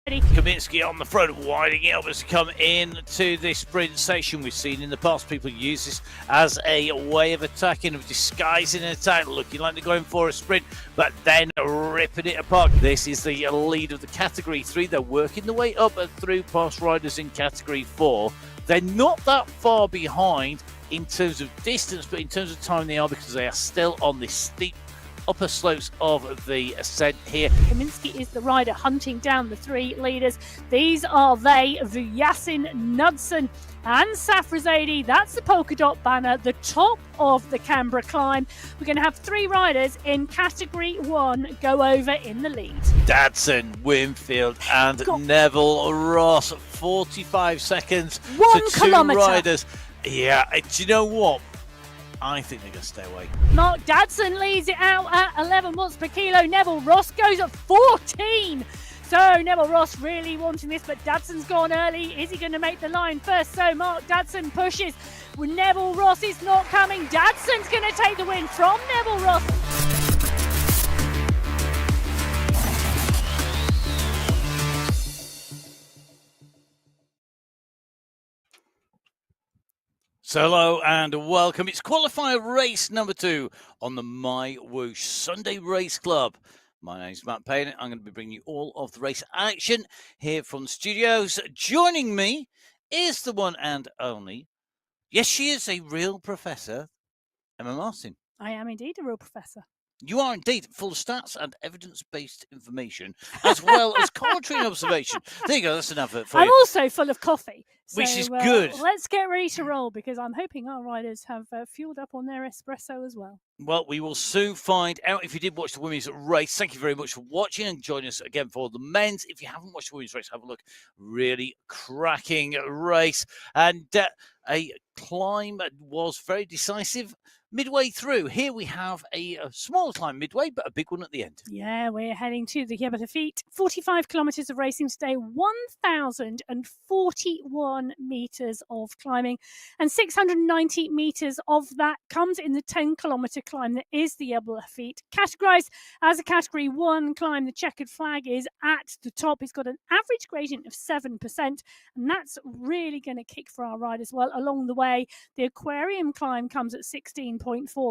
Kaminsky on the front, winding it up as we come in to this sprint session. We've seen in the past people use this as a way of attacking, of disguising an attack, looking like they're going for a sprint, but then ripping it apart. This is the lead of the Category 3. They're working their way up and through past riders in Category 4. They're not that far behind in terms of distance, but in terms of time they are, because they are still on this steep upper slopes of the ascent here. Kaminsky is the rider hunting down the three leaders. These are they, Vujasin, Knudsen and Safrazadeh. That's the polka dot banner, the top of the Canberra climb. We're going to have three riders in Category 1 go over in the lead. Dadson, Winfield and Neville Ross, 45 seconds 1 to kilometre. 2 riders. Yeah, do you know what? I think they're going to stay away. Mark Dadson leads it out at 11 watts per kilo. Neville Ross goes at 14. So Neville Ross really wanting this, but Dadson's gone early. Is he going to make the line first? So Mark Dadson pushes. Neville Ross is not coming. Dadson's going to take the win from Neville Ross. So hello and welcome. It's qualifier race number 2 on the MyWhoosh Sunday Race Club. My name's Matt Payne. I'm going to be bringing you all of the race action here from the studios. Joining me is the one and only, yes, she is a real professor, Emma Martin. I am indeed a real professor. You are indeed, full of stats and evidence-based information, as well as commentary and observation. There you go, that's an advert for you. I'm also full of coffee. Which is good. Let's get ready to roll, because I'm hoping our riders have fueled up on their espresso as well. Well, we will soon find out. If you did watch the women's race, thank you very much for watching and joining us again for the men's. If you haven't watched the women's race, have a look. Really cracking race. And a climb was very decisive midway through. Here we have a small climb midway, but a big one at the end. Yeah, we're heading to the Jebel Hafeet. 45 kilometres of racing today, 1,041 metres of climbing, and 690 metres of that comes in the 10-kilometre climb that is the Jebel Hafeet. Categorised as a Category 1 climb, the checkered flag is at the top. It's got an average gradient of 7%, and that's really going to kick for our riders. Well, along the way, the aquarium climb comes at 16.4.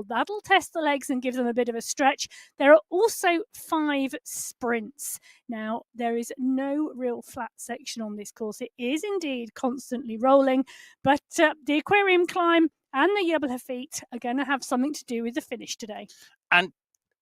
That'll test the legs and give them a bit of a stretch. There are also 5 sprints. Now, there is no real flat section on this course. It is indeed constantly rolling, but the aquarium climb and the Jebel Hafeet are going to have something to do with the finish today. And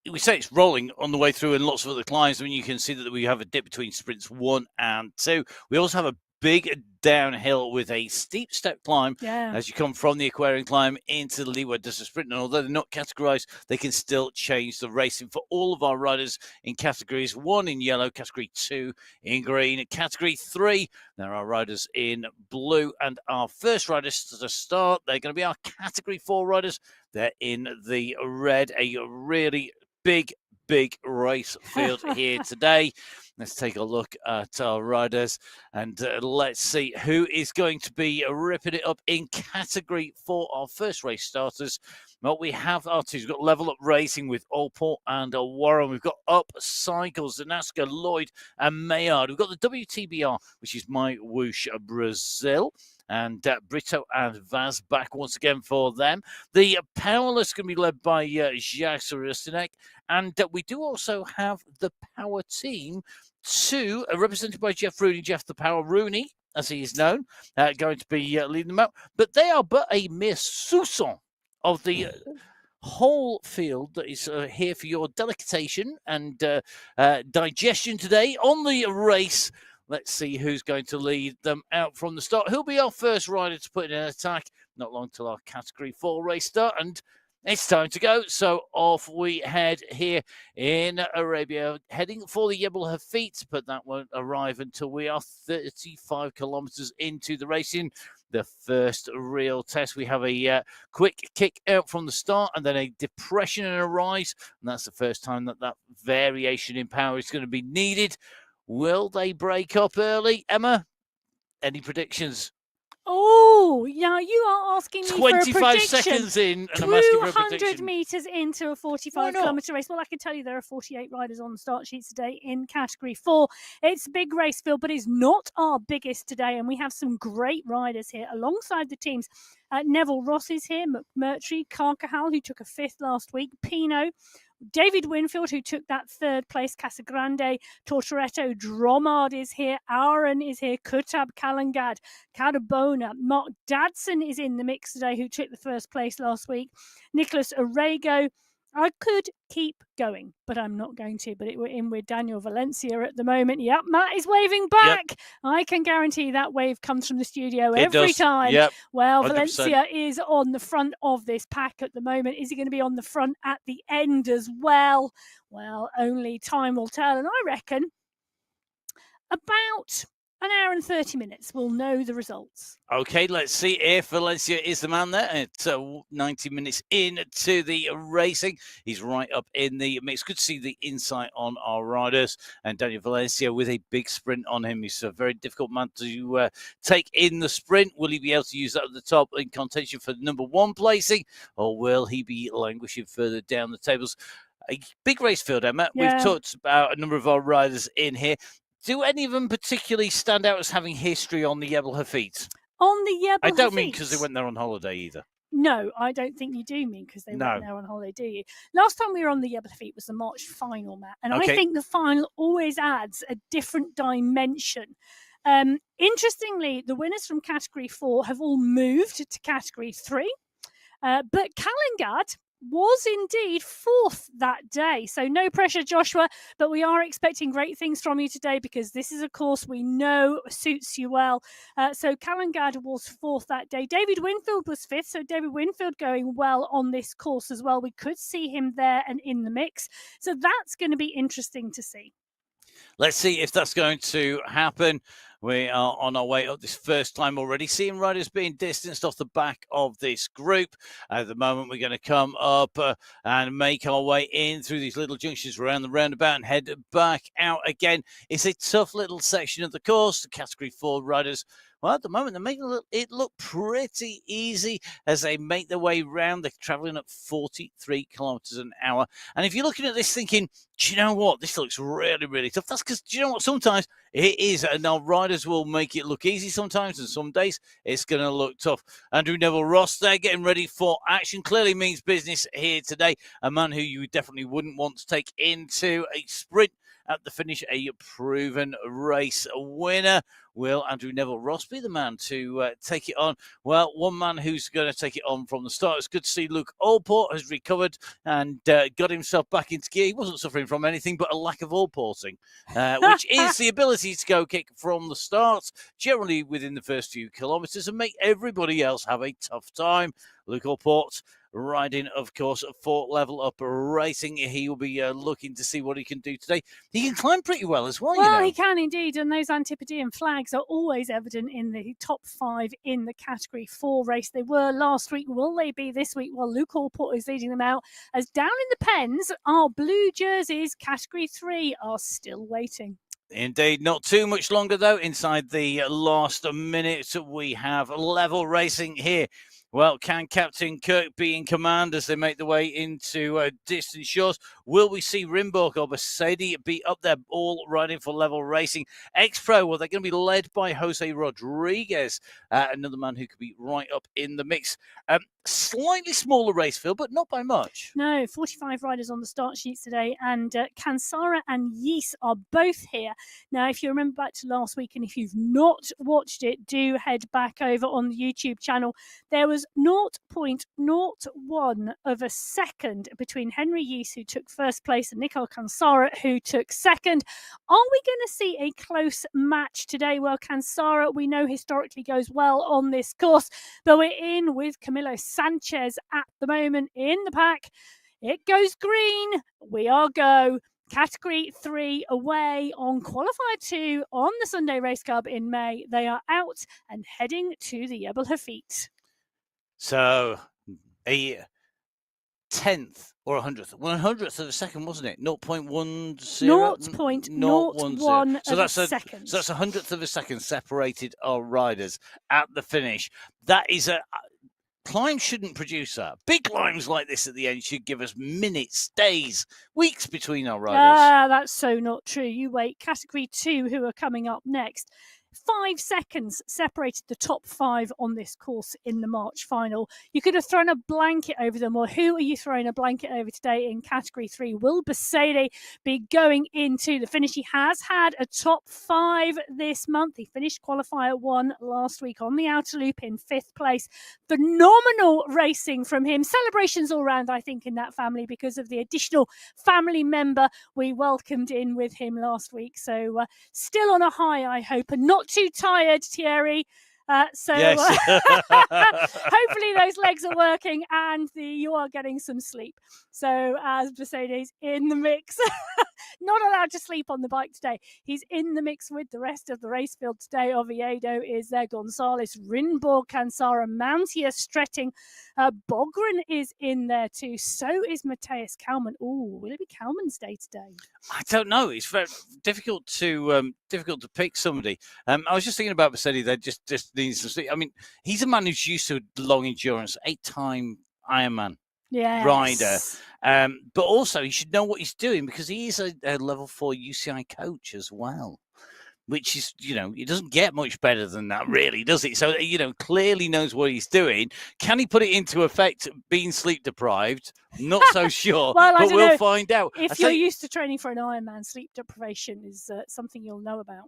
we say it's rolling on the way through and lots of other climbs. I mean, you can see that we have a dip between sprints 1 and 2. We also have a big downhill with a steep step climb as you come from the aquarium climb into the lead where there's a sprint. And although they're not categorized, they can still change the racing for all of our riders in categories 1 in yellow, category 2 in green, category 3 there are riders in blue, and our first riders to start, they're going to be our category 4 riders. They're in the red. A really big race field here today. Let's take a look at our riders and let's see who is going to be ripping it up in category 4. Our first race starters. Well, we have our two. We've got Level Up Racing with Allport and Warren. We've got Up Cycles, Zanaska, Lloyd and Maillard. We've got the WTBR, which is MyWhoosh Brazil. And Brito and Vaz back once again for them. The Powerless going to be led by Jacques Rustinek. And we do also have the Power Team 2, represented by Jeff Rooney, Jeff the Power Rooney, as he is known, going to be leading them out. But they are but a mere soupçon of the whole field that is here for your delectation and digestion today on the race. Let's see who's going to lead them out from the start. Who'll be our first rider to put in an attack? Not long till our Category 4 race start, and it's time to go. So off we head here in Arabia, heading for the Jebel Hafeet, but that won't arrive until we are 35 kilometres into the racing. The first real test. We have a quick kick out from the start and then a depression and a rise, and that's the first time that variation in power is going to be needed. Will they break up early? Emma, any predictions? Oh, yeah, you are asking me for a prediction. 25 seconds in, and I'm asking for a prediction. 200 metres into a 45-kilometre race. Well, I can tell you there are 48 riders on the start sheets today in Category 4. It's a big race, Phil, but it's not our biggest today, and we have some great riders here alongside the teams. Neville Ross is here, McMurtry, Carcajal, who took a 5th last week, Pino, David Winfield, who took that 3rd place, Casagrande, Tortoretto, Dromard is here, Aaron is here, Kutab, Kalangad, Cadabona, Mark Dadson is in the mix today, who took the 1st place last week, Nicholas Orego. I could keep going, but I'm not going to. But we're in with Daniel Valencia at the moment. Yep, Matt is waving back. Yep. I can guarantee that wave comes from the studio every time. Yep. Well, 100%. Valencia is on the front of this pack at the moment. Is he going to be on the front at the end as well? Well, only time will tell. And I reckon about an hour and 30 minutes, we'll know the results. Okay, let's see if Valencia is the man there. At 90 minutes into the racing, he's right up in the mix. Good to see the insight on our riders. And Daniel Valencia with a big sprint on him. He's a very difficult man to take in the sprint. Will he be able to use that at the top in contention for number 1 placing? Or will he be languishing further down the tables? A big race field, Emma. Yeah. We've talked about a number of our riders in here. Do any of them particularly stand out as having history on the Jebel Hafeet? On the Jebel I don't mean because they went there on holiday either. No, I don't think you do mean because they went there on holiday, do you? Last time we were on the Jebel Hafeet was the March final, Matt. And I think the final always adds a different dimension. Interestingly, the winners from Category 4 have all moved to Category 3. But Kalangad was indeed 4th that day. So no pressure, Joshua, but we are expecting great things from you today because this is a course we know suits you well. So Kalangad was 4th that day. David Winfield was 5th, so David Winfield going well on this course as well. We could see him there and in the mix. So that's going to be interesting to see. Let's see if that's going to happen. We are on our way up this first time already, seeing riders being distanced off the back of this group. At the moment, we're going to come up and make our way in through these little junctions around the roundabout and head back out again. It's a tough little section of the course. The Category 4 riders, well, at the moment, they're making it look pretty easy as they make their way round. They're traveling at 43 kilometers an hour. And if you're looking at this thinking, do you know what? This looks really, really tough. That's because, do you know what? Sometimes it is. And our riders will make it look easy sometimes, and some days it's going to look tough. Andrew Neville Ross there getting ready for action. Clearly means business here today. A man who you definitely wouldn't want to take into a sprint at the finish, a proven race winner. Will Andrew Neville Ross be the man to take it on? Well, one man who's going to take it on from the start. It's good to see Luke Allport has recovered and got himself back into gear. He wasn't suffering from anything but a lack of allporting, which is the ability to go kick from the start, generally within the first few kilometres, and make everybody else have a tough time. Luke Allport riding, of course, for Level Up Racing. He will be looking to see what he can do today. He can climb pretty well as well, Well, he can indeed, and those Antipodean flags are always evident in the top 5 in the Category 4 race. They were last week. Will they be this week? Well, Luke Allport is leading them out. As down in the pens, our blue jerseys, Category 3, are still waiting. Indeed, not too much longer, though. Inside the last minute, we have level racing here. Well, can Captain Kirk be in command as they make the way into distance shores? Will we see Rimborg or Mercedes be up there all riding for level racing? X-Pro, well, they're going to be led by Jose Rodriguez, another man who could be right up in the mix. Slightly smaller race field, but not by much. No, 45 riders on the start sheets today, and Kansara and Yees are both here. Now, if you remember back to last week, and if you've not watched it, do head back over on the YouTube channel. There was 0.01 of a second between Henry Yees, who took first place, and Nicole Kansara, who took second. Are we going to see a close match today? Well, Kansara, we know historically goes well on this course, but we're in with Camilo Sanchez at the moment in the pack. It goes green. We are go. Category 3 away on Qualifier 2 on the Sunday Race Club in May. They are out and heading to the Jebel Hafeet. So a 10th or 100th. 100th of a second, wasn't it? 0.10. 0.01 so that's a second. So that's 100th of a second separated our riders at the finish. That is climbs shouldn't produce that. Big climbs like this at the end should give us minutes, days, weeks between our riders. Ah, that's so not true. You wait. Category 2, who are coming up next. 5 seconds separated the top 5 on this course in the March final. You could have thrown a blanket over them, or who are you throwing a blanket over today in Category 3? Will Besaide be going into the finish? He has had a top 5 this month. He finished Qualifier 1 last week on the outer loop in 5th place. Phenomenal racing from him. Celebrations all round, I think, in that family because of the additional family member we welcomed in with him last week. So still on a high, I hope, and not too tired, Thierry. Hopefully those legs are working and you are getting some sleep. So as Besaid's in the mix, not allowed to sleep on the bike today. He's in the mix with the rest of the race field today. Oviedo is there, Gonzalez, Rinborg, Kansara, Mountier, Stretting. Bogren is in there too. So is Matthias Kalman. Oh, will it be Kalman's day today? I don't know. It's very difficult to pick somebody. I was just thinking about Besaide. They just needs to sleep. I mean, he's a man who's used to long endurance, 8-time Ironman rider. But also, he should know what he's doing because he is a level 4 UCI coach as well, which is, it doesn't get much better than that, really, does it? So, clearly knows what he's doing. Can he put it into effect being sleep deprived? Not so sure, well, but we'll find out. If you're used to training for an Ironman, sleep deprivation is something you'll know about.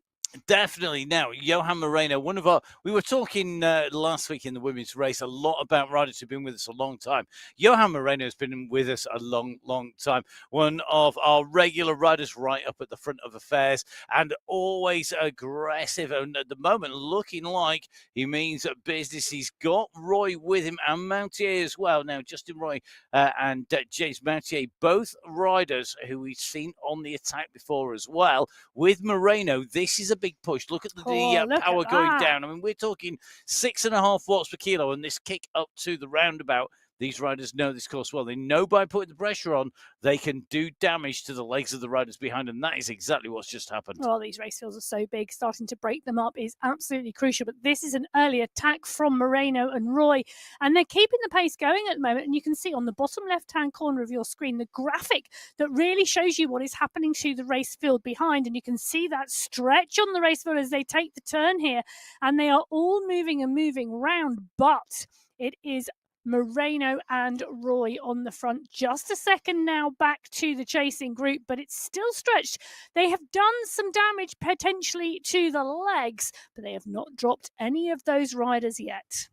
Definitely. Now, Johan Moreno, we were talking last week in the women's race a lot about riders who've been with us a long time. Johan Moreno has been with us a long, long time. One of our regular riders right up at the front of affairs and always aggressive. And at the moment, looking like he means business. He's got Roy with him and Mountier as well. Now, Justin Roy and James Mountier, both riders who we've seen on the attack before as well. With Moreno, this is a big push. Look at the power going down. I mean, we're talking 6.5 watts per kilo, and this kick up to the roundabout. These riders know this course well. They know by putting the pressure on, they can do damage to the legs of the riders behind, and that is exactly what's just happened. Well, these race fields are so big, starting to break them up is absolutely crucial. But this is an early attack from Moreno and Roy, and they're keeping the pace going at the moment. And you can see on the bottom left-hand corner of your screen the graphic that really shows you what is happening to the race field behind. And you can see that stretch on the race field as they take the turn here, and they are all moving round. But it is Moreno and Roy on the front. Just a second now back to the chasing group, but it's still stretched. They have done some damage potentially to the legs, but they have not dropped any of those riders yet.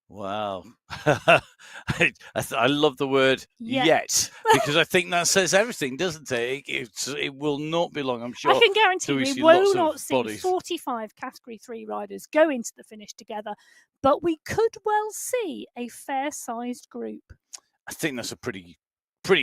Wow. I love the word yet because I think that says everything, doesn't it? It will not be long, I'm sure. I can guarantee we will not see 45 Category 3 riders go into the finish together, but we could well see a fair-sized group. I think that's a pretty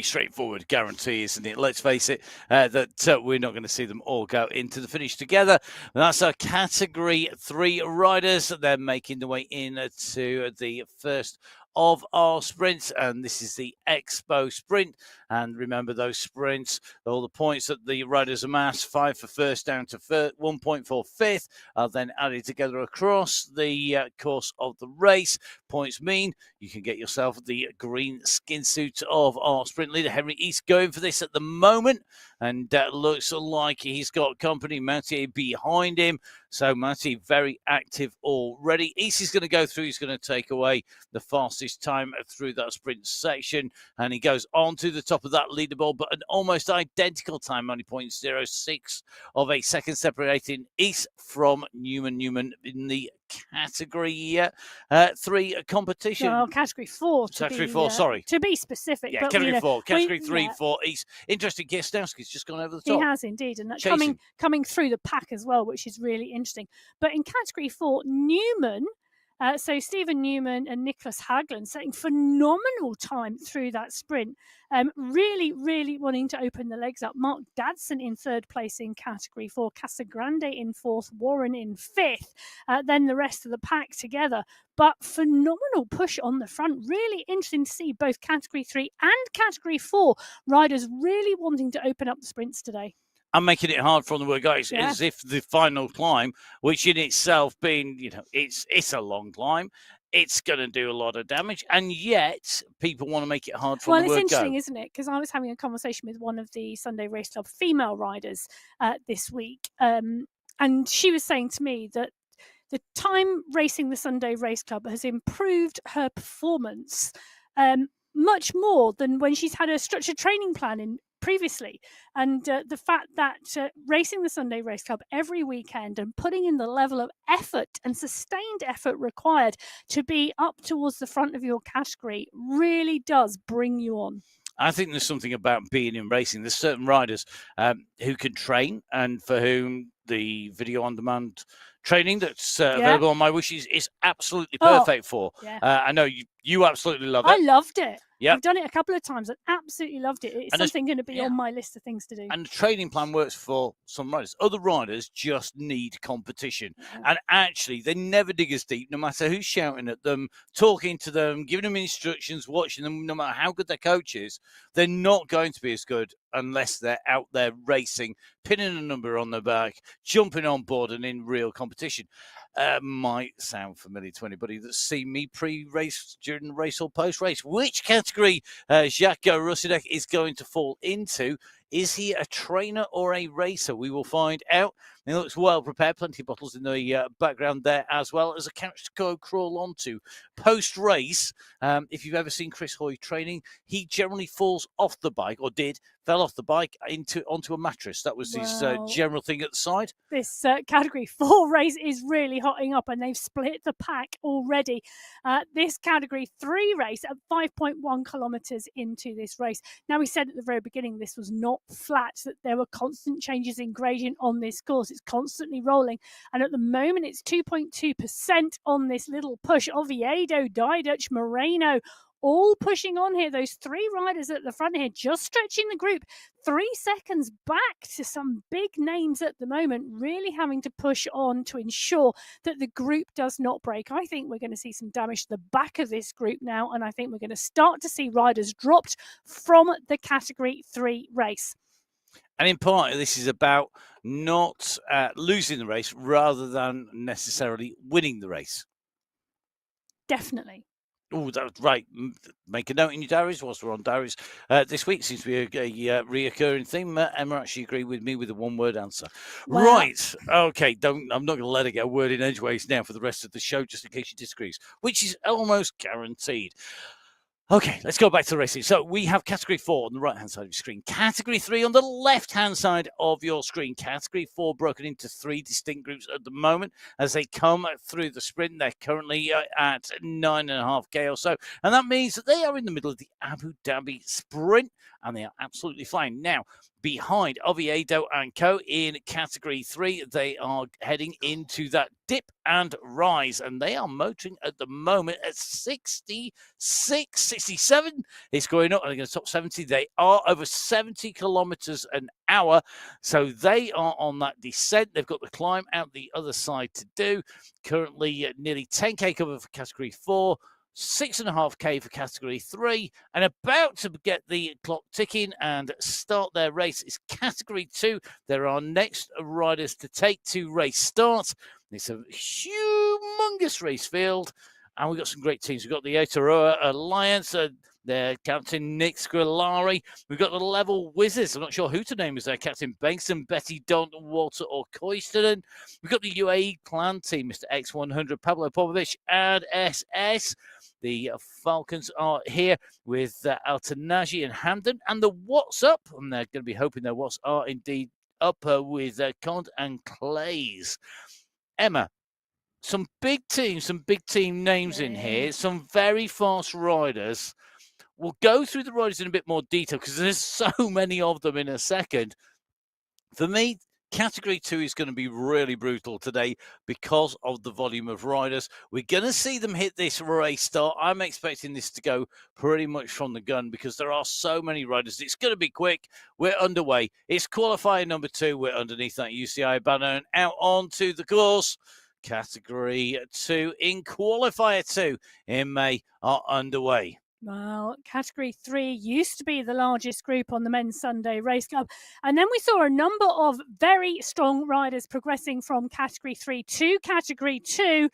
straightforward guarantee, isn't it? Let's face it, that we're not going to see them all go into the finish together. That's our Category 3 riders. They're making their way into the first of our sprints, and this is the Expo sprint. And remember those sprints, all the points that the riders amass, 5 for first down to 1 point for fifth, are then added together across the course of the race. Points mean you can get yourself the green skin suit of our sprint leader, Henry East, going for this at the moment. And looks like he's got company, Mountier behind him. So Mountier very active already. East is going to go through. He's going to take away the fastest time through that sprint section. And he goes on to the top of that leaderboard, but an almost identical time, only 0.06 of a second, separating East from Newman in the Category 3 competition. No, Category 4. Category 4, sorry. To be specific. Yeah, Category 4. Category 3 for East. Interesting, Gostowski's just gone over the top. He has indeed, and that's coming through the pack as well, which is really interesting. But in Category 4, Newman, so Stephen Newman and Nicholas Hagland setting phenomenal time through that sprint. Really wanting to open the legs up. Mark Dadson in third place in Category 4. Casagrande in fourth. Warren in fifth. Then the rest of the pack together. But phenomenal push on the front. Really interesting to see both Category 3 and Category 4 riders really wanting to open up the sprints today. And making it hard for the guys, as if the final climb, which in itself being, it's a long climb, it's going to do a lot of damage, and yet people want to make it hard from well, the it's word interesting, go. isn't it? Because I was having a conversation with one of the Sunday Race Club female riders this week, and she was saying to me that the time racing the Sunday Race Club has improved her performance much more than when she's had a structured training plan in previously. And the fact that racing the Sunday Race Club every weekend and putting in the level of effort and sustained effort required to be up towards the front of your category really does bring you on. I think there's something about being in racing. There's certain riders who can train, and for whom the video on demand training that's available on MyWhoosh is absolutely perfect for. Yeah. I know you absolutely love it. I loved it. Yep. I've done it a couple of times and absolutely loved it. It's something going to be on my list of things to do. And the training plan works for some riders. Other riders just need competition. And actually, they never dig as deep, no matter who's shouting at them, talking to them, giving them instructions, watching them, no matter how good their coach is. They're not going to be as good unless they're out there racing, pinning a number on their back, jumping on board and in real competition. Might sound familiar to anybody that's seen me pre-race, during the race or post-race. Which category Jacques Russidek is going to fall into? Is he a trainer or a racer? We will find out. He looks well prepared. Plenty of bottles in the background there, as well as a couch to go crawl onto. Post-race, if you've ever seen Chris Hoy training, he generally falls off the bike, or fell off the bike onto a mattress. That was his general thing at the side. This category 4 race is really hotting up, and they've split the pack already. This category 3 race at 5.1 kilometers into this race. Now, we said at the very beginning this was not flat, that there were constant changes in gradient on this course. It's constantly rolling, and at the moment it's 2.2% on this little push. Oviedo, Didutch, Moreno, all pushing on here. Those 3 riders at the front here just stretching the group 3 seconds back to some big names at the moment, really having to push on to ensure that the group does not break. I think we're going to see some damage to the back of this group now, and I think we're going to start to see riders dropped from the category 3 race. And in part, this is about not losing the race rather than necessarily winning the race. Definitely. Oh, that's right. Make a note in your diaries whilst we're on diaries. This week seems to be a reoccurring theme. Emma actually agreed with me with a one-word answer. Wow. Right. Okay. I'm not going to let her get a word in edgeways now for the rest of the show, just in case she disagrees, which is almost guaranteed. Okay, let's go back to the racing. So we have category 4 on the right-hand side of your screen. Category 3 on the left-hand side of your screen. Category 4 broken into 3 distinct groups at the moment as they come through the sprint. They're currently at 9.5K or so. And that means that they are in the middle of the Abu Dhabi sprint, and they are absolutely fine. Now, behind Oviedo and Co. in category 3, they are heading into that dip and rise, and they are motoring at the moment at 66, 67. It's going up, and they're going to top 70. They are over 70 kilometers an hour, so they are on that descent. They've got the climb out the other side to do. Currently nearly 10K cover for category 4, 6.5K for category 3, and about to get the clock ticking and start their race is category 2. There are next riders to take to race start. It's a humongous race field, and we've got some great teams. We've got the Aotearoa Alliance, their captain Nick Squilari. We've got the Level Wizards. I'm not sure who to name as their captain. Bankston, Betty, Don, Walter, or Koistonen. We've got the UAE clan team, Mr. X100, Pablo Popovic, and SS. The Falcons are here with Altanaji and Hamden. And the What's Up, and they're going to be hoping their What's are indeed up with Cont and Clays. Emma, some big team names in here, some very fast riders. We'll go through the riders in a bit more detail because there's so many of them in a second. For me, category 2 is going to be really brutal today because of the volume of riders. We're going to see them hit this race start. I'm expecting this to go pretty much from the gun because there are so many riders. It's going to be quick. We're underway. It's qualifier number 2. We're underneath that UCI banner and out onto the course. Category 2 in qualifier 2 in May are underway. Well, Category 3 used to be the largest group on the Men's Sunday Race Club. And then we saw a number of very strong riders progressing from Category 3 to Category 2.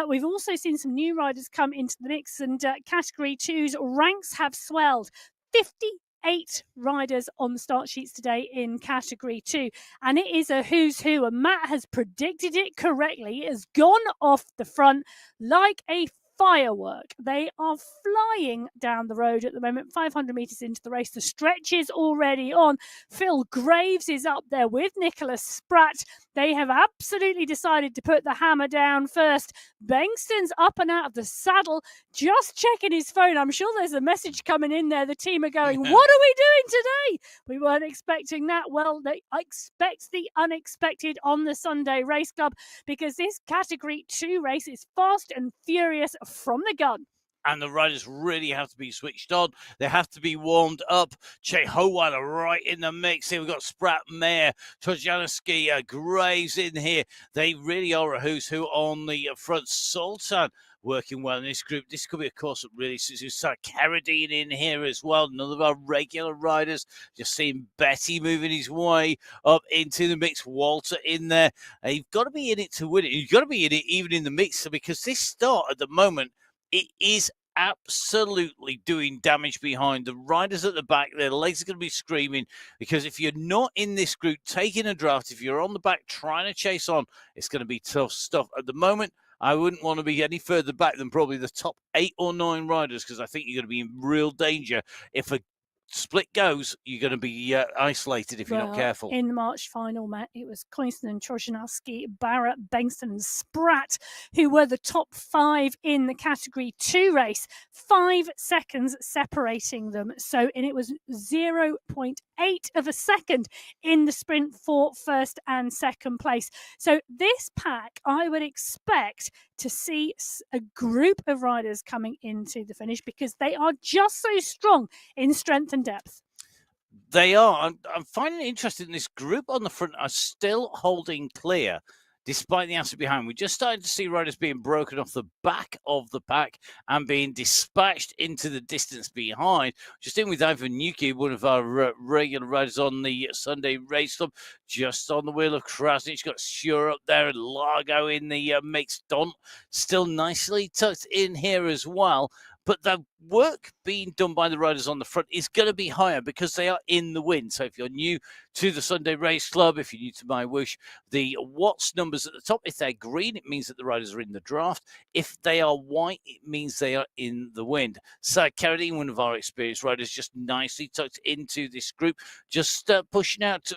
We've also seen some new riders come into the mix, and Category 2's ranks have swelled. 58 riders on the start sheets today in Category 2. And it is a who's who, and Matt has predicted it correctly. It has gone off the front like a firework. They are flying down the road at the moment, 500 metres into the race. The stretch is already on. Phil Graves is up there with Nicholas Spratt. They have absolutely decided to put the hammer down first. Bengston's up and out of the saddle, just checking his phone. I'm sure there's a message coming in there. The team are going, what are we doing today? We weren't expecting that. Well, they expect the unexpected on the Sunday Race Club, because this Category 2 race is fast and furious from the gun. And the riders really have to be switched on. They have to be warmed up. Che Howard right in the mix here. We've got Spratt, Mayer, Tojanowski, Graves in here. They really are a who's who on the front. Sultan working well in this group. This could be a course that really suits you. Carradine in here as well. None of our regular riders. Just seeing Betty moving his way up into the mix. Walter in there. You've got to be in it to win it. You've got to be in it even in the mix, because this start at the moment, it is absolutely doing damage behind. The riders at the back, their legs are going to be screaming, because if you're not in this group taking a draft, if you're on the back trying to chase on, it's going to be tough stuff. At the moment, I wouldn't want to be any further back than probably the top 8 or 9 riders, because I think you're going to be in real danger. If a split goes, you're going to be isolated if you're not careful. In the March final, Matt, it was Coinston and Trojanowski, Barrett, Bengston and Spratt who were the top 5 in the Category 2 race. 5 seconds separating them. And it was 0.8 of a second in the sprint for first and second place. So this pack, I would expect to see a group of riders coming into the finish, because they are just so strong in strength and depth. They are. I'm finding it interesting. This group on the front are still holding clear, despite the answer behind. We just started to see riders being broken off the back of the pack and being dispatched into the distance behind. Just in with Ivan Nuki, one of our regular riders on the Sunday Race Club, just on the wheel of Krasnich. Got Sure up there and Largo in the mix. Don still nicely tucked in here as well. But the work being done by the riders on the front is going to be higher, because they are in the wind. So if you're new to the Sunday Race Club, if you're new to MyWhoosh, the Watts numbers at the top, if they're green, it means that the riders are in the draft. If they are white, it means they are in the wind. So Carradine, one of our experienced riders, just nicely tucked into this group, just pushing out to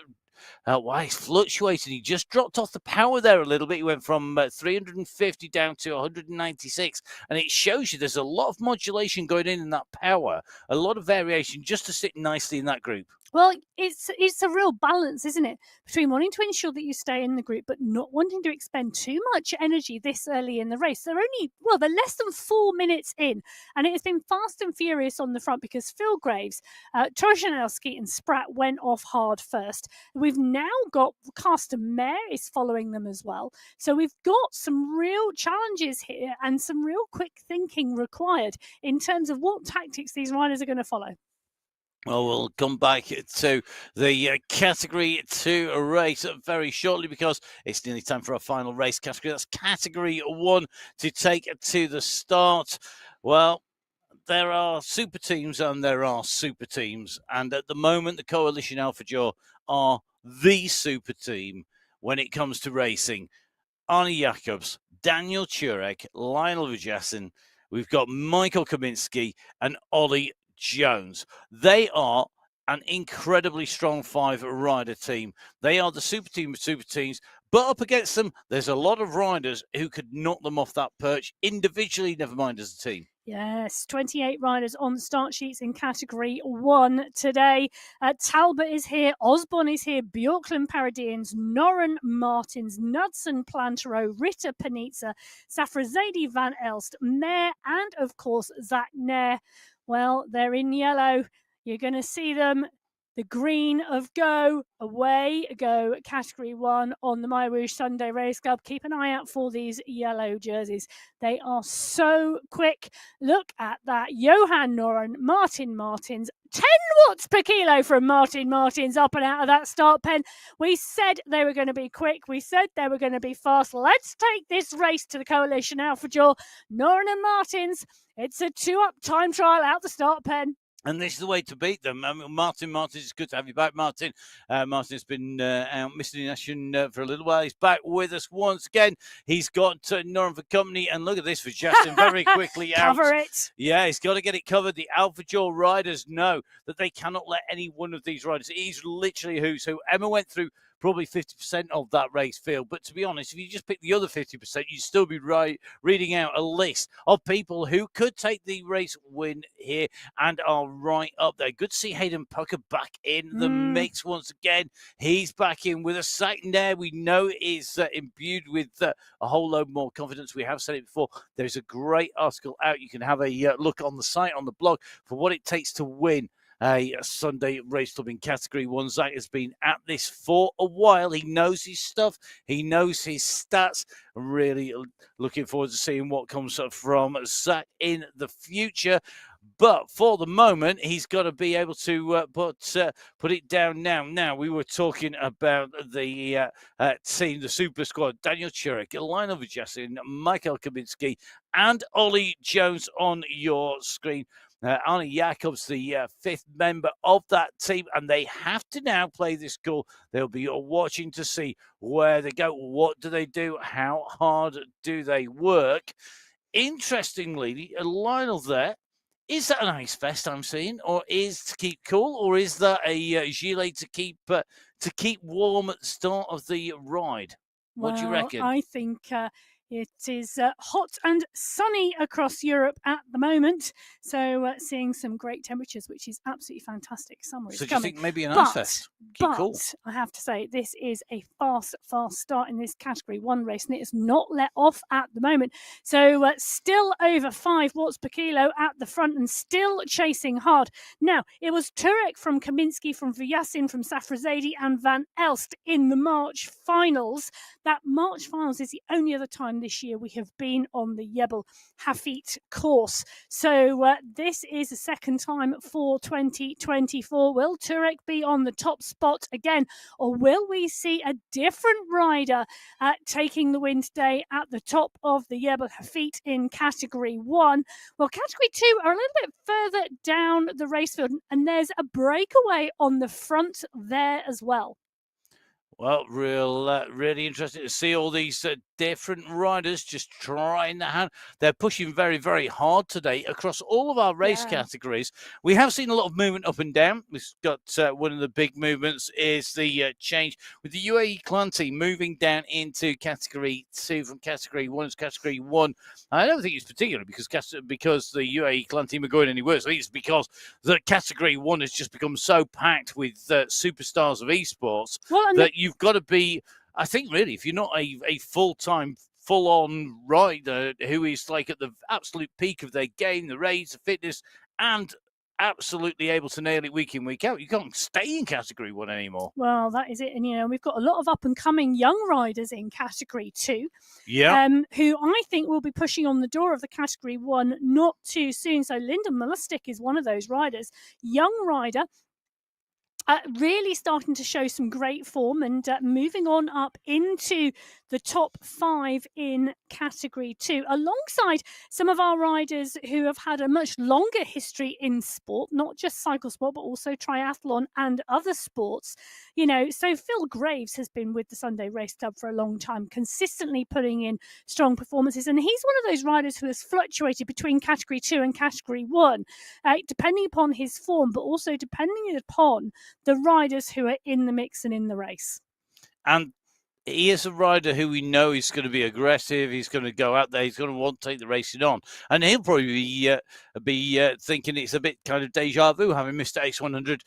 why he's fluctuating. He just dropped off the power there a little bit. He went from 350 down to 196, and it shows you there's a lot of modulation going in that power, a lot of variation just to sit nicely in that group. Well, it's a real balance, isn't it, between wanting to ensure that you stay in the group but not wanting to expend too much energy this early in the race. They're less than 4 minutes in, and it has been fast and furious on the front, because Phil Graves, Trojanowski and Spratt went off hard first. We've now got Carsten Mayer is following them as well. So we've got some real challenges here and some real quick thinking required in terms of what tactics these riders are going to follow. Well, we'll come back to the Category 2 race very shortly, because it's nearly time for our final race category. That's Category 1 to take to the start. Well, there are super teams and there are super teams. And at the moment, the Coalition Alpha Jaw are the super team when it comes to racing. Arnie Jacobs, Daniel Turek, Lionel Vujasin. We've got Michael Kaminsky and Ollie Jones. They are an incredibly strong 5-rider team. They are the super team of super teams, but up against them, there's a lot of riders who could knock them off that perch individually, never mind as a team. Yes, 28 riders on the start sheets in Category 1 today. Talbot is here, Osborne is here, Bjorklund Paradians, Noren Martins, Knudsen Plantero, Ritter Panizza, Safrazadi Van Elst, Mayer, and of course Zach Nair. Well, they're in yellow. You're going to see them. the green of go, away go Category 1 on the MyWhoosh Sunday Race Club. Keep an eye out for these yellow jerseys. They are so quick. Look at that. Johan Noren, Martin Martins, 10 watts per kilo from Martin Martins up and out of that start pen. We said they were going to be quick. We said they were going to be fast. Let's take this race to the Coalition Alpha Jaw. Noren and Martins, it's a 2-up time trial out the start pen. And this is the way to beat them. I mean, Martin, it's good to have you back, Martin. Martin's been out missing in action for a little while. He's back with us once again. He's got Noren for company. And look at this for Justin very quickly out. Cover it. Yeah, he's got to get it covered. The Alpha Jaw riders know that they cannot let any one of these riders. He's literally who's who. Emma went through probably 50% of that race field. But to be honest, if you just pick the other 50%, you'd still be reading out a list of people who could take the race win here and are right up there. Good to see Hayden Pucker back in the mix once again. He's back in with a second there. We know is imbued with a whole load more confidence. We have said it before. There's a great article out. You can have a look on the site, on the blog, for what it takes to win a Sunday Race Club in Category 1. Zach has been at this for a while. He knows his stuff. He knows his stats. I'm really looking forward to seeing what comes from Zach in the future. But for the moment, he's got to be able to put it down now. Now, we were talking about the team, the Super Squad. Daniel Churek, Lionel Vajassin, Michael Kabinski, and Ollie Jones on your screen. Arnie Jacobs, the fifth member of that team, and they have to now play this goal. They'll be watching to see where they go. What do they do? How hard do they work? Interestingly, Lionel there, is that an ice vest I'm seeing, or is to keep cool, or is that a gilet to keep warm at the start of the ride? What do you reckon? I think it is hot and sunny across Europe at the moment, so seeing some great temperatures, which is absolutely fantastic. Summer is coming. So do you think maybe an ice vest? Keep cool. I have to say, this is a fast start in this Category 1 race, and it is not let off at the moment. So still over 5 watts per kilo at the front and still chasing hard. Now, it was Turek from Kaminski, from Vyasin, from Safrazadi and Van Elst in the March finals. That March finals is the only other time this year we have been on the Jebel Hafeet course. So this is the second time for 2024. Will Turek be on the top spot again, or will we see a different rider taking the win today at the top of the Jebel Hafeet in Category 1? Well, Category 2 are a little bit further down the race field, and there's a breakaway on the front there as well. Well, really interesting to see all these different riders just trying their hand. They're pushing very, very hard today across all of our race categories. We have seen a lot of movement up and down. We've got one of the big movements is the change with the UAE clan team moving down into Category 2 from Category 1 to Category 1. I don't think it's particularly because the UAE clan team are going any worse. I think it's because the Category 1 has just become so packed with superstars of esports that you've got to be, I think, really, if you're not a full-time, full-on rider who is like at the absolute peak of their game, the raids, the fitness, and absolutely able to nail it week in, week out, you can't stay in Category 1 anymore. Well, that is it. And, we've got a lot of up-and-coming young riders in Category 2. Yeah. Who I think will be pushing on the door of the Category 1 not too soon. So Lyndon Malustic is one of those riders. Young rider. Really starting to show some great form and moving on up into the top 5 in Category 2, alongside some of our riders who have had a much longer history in sport, not just cycle sport, but also triathlon and other sports. So Phil Graves has been with the Sunday Race Club for a long time, consistently putting in strong performances. And he's one of those riders who has fluctuated between Category 2 and Category 1, depending upon his form, but also depending upon the riders who are in the mix and in the race. And he is a rider who we know is going to be aggressive. He's going to go out there. He's going to want to take the racing on, and he'll probably be thinking it's a bit kind of deja vu, having missed X100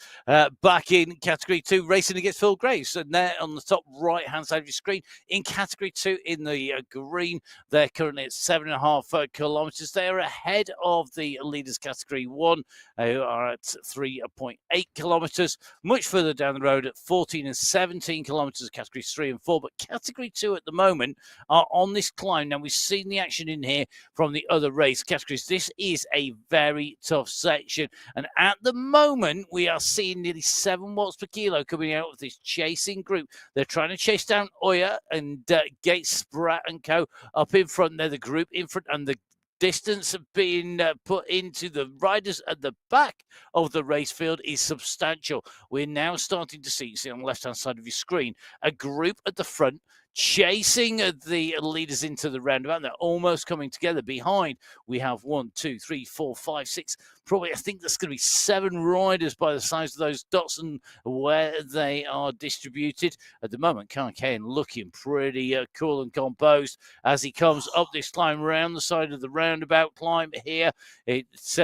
back in Category 2, racing against Phil Graves. And there on the top right-hand side of your screen, in Category 2, in the green, they're currently at 7.5 kilometres. They're ahead of the leaders Category 1, who are at 3.8 kilometres. Much further down the road at 14 and 17 kilometres, Categories 3 and 4. But Category 2 at the moment are on this climb. Now, we've seen the action in here from the other race categories. This is a very tough section. And at the moment, we are seeing nearly 7 watts per kilo coming out of this chasing group. They're trying to chase down Oya and Gates, Spratt and Co. up in front. They're the group in front, and the distance being put into the riders at the back of the race field is substantial. We're now starting to see on the left-hand side of your screen, a group at the front chasing the leaders into the roundabout. They're almost coming together. Behind, we have 1, 2, 3, 4, 5, 6. Probably, I think there's going to be 7 riders by the size of those dots and where they are distributed. At the moment, Kane looking pretty cool and composed as he comes up this climb around the side of the roundabout climb here. It's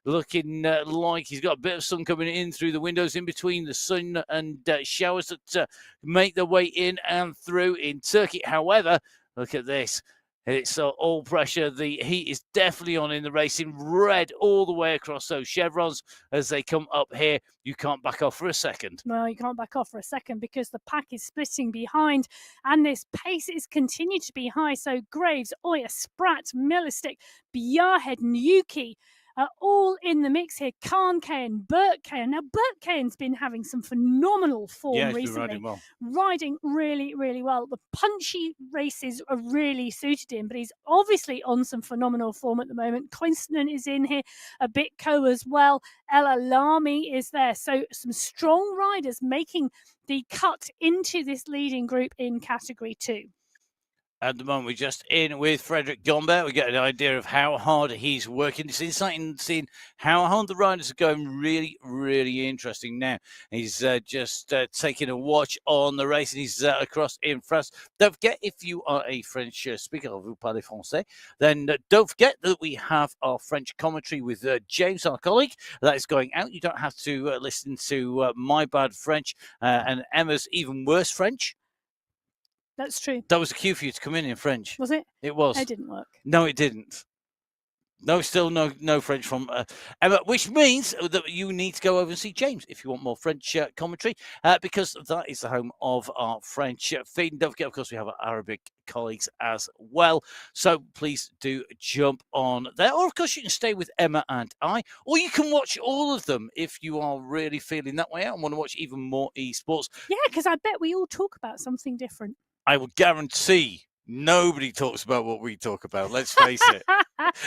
looking like he's got a bit of sun coming in through the windows in between the sun and showers that make their way in and through in Turkey. However, look at this. It's all pressure. The heat is definitely on in the racing. Red all the way across those chevrons as they come up here. You can't back off for a second. No, you can't back off for a second because the pack is splitting behind and this pace is continuing to be high. So Graves, Oya, Spratt, Millerstick, Bjarhead, Nuki are all in the mix here. Khan Kane, Burt Kane. Now, Burt Kane's been having some phenomenal form recently. Riding really, really well. The punchy races are really suited him, but he's obviously on some phenomenal form at the moment. Quinston is in here, a bit co as well. El Alami is there. So some strong riders making the cut into this leading group in Category 2. At the moment, we're just in with Frederick Gombert. We get an idea of how hard he's working. It's exciting seeing how hard the riders are going. Really, really interesting now. He's just taking a watch on the race, and he's across in France. Don't forget, if you are a French speaker, vous parlez français, then don't forget that we have our French commentary with James, our colleague. That is going out. You don't have to listen to my bad French and Emma's even worse French. That's true. That was a cue for you to come in French. Was it? It was. It didn't work. No, it didn't. No, still no French from Emma, which means that you need to go over and see James if you want more French commentary, because that is the home of our French feed. And don't forget, of course, we have our Arabic colleagues as well. So please do jump on there. Or, of course, you can stay with Emma and I, or you can watch all of them if you are really feeling that way out and want to watch even more esports. Yeah, because I bet we all talk about something different. I will guarantee nobody talks about what we talk about. Let's face it.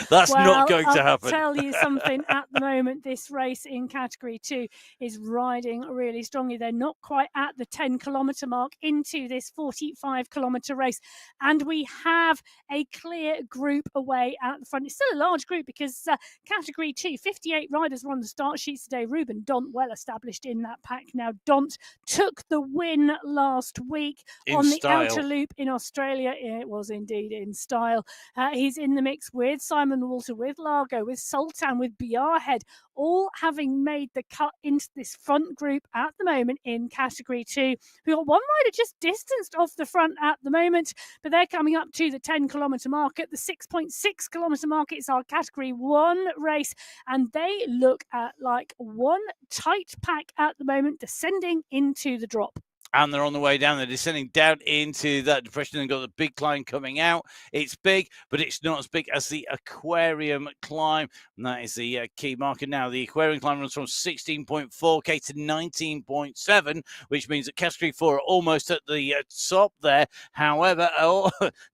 That's not going to happen. I'll tell you something. At the moment, this race in Category 2 is riding really strongly. They're not quite at the 10-kilometre mark into this 45-kilometre race. And we have a clear group away at the front. It's still a large group because Category 2, 58 riders were on the start sheets today. Ruben Dont, well established in that pack. Now, Dont took the win last week on the outer loop in Australia. It was indeed in style. He's in the mix with Simon Walter, with Largo, with Sultan, with Bjarhead, all having made the cut into this front group at the moment in Category 2. We've got one rider just distanced off the front at the moment, but they're coming up to the 10-kilometre mark. At the 6.6-kilometre mark, it's our Category 1 race, and they look at like one tight pack at the moment, descending into the drop. And they're on the way down. They're descending down into that depression and got the big climb coming out. It's big, but it's not as big as the aquarium climb. And that is the key marker now. The aquarium climb runs from 16.4K to 19.7, which means that Category 4 are almost at the top there. However,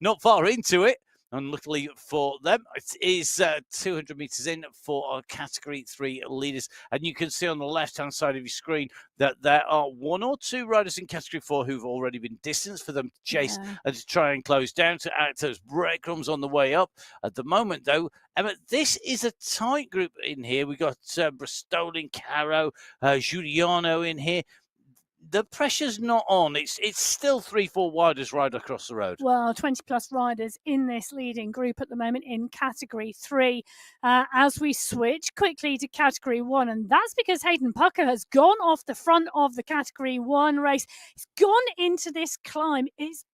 not far into it. Unluckily for them, it is 200 metres in for our Category 3 leaders. And you can see on the left-hand side of your screen that there are 1 or 2 riders in Category 4 who've already been distanced for them to chase and to try and close down, to act as breadcrumbs on the way up. At the moment, though, Emma, this is a tight group in here. We've got Bristolin, Caro, Giuliano in here. the pressure's not on. It's still 3-4 riders right across the road. Well, 20-plus riders in this leading group at the moment in Category 3. As we switch quickly to Category 1, and that's because Hayden Pucker has gone off the front of the Category 1 race. He's gone into this climb. It's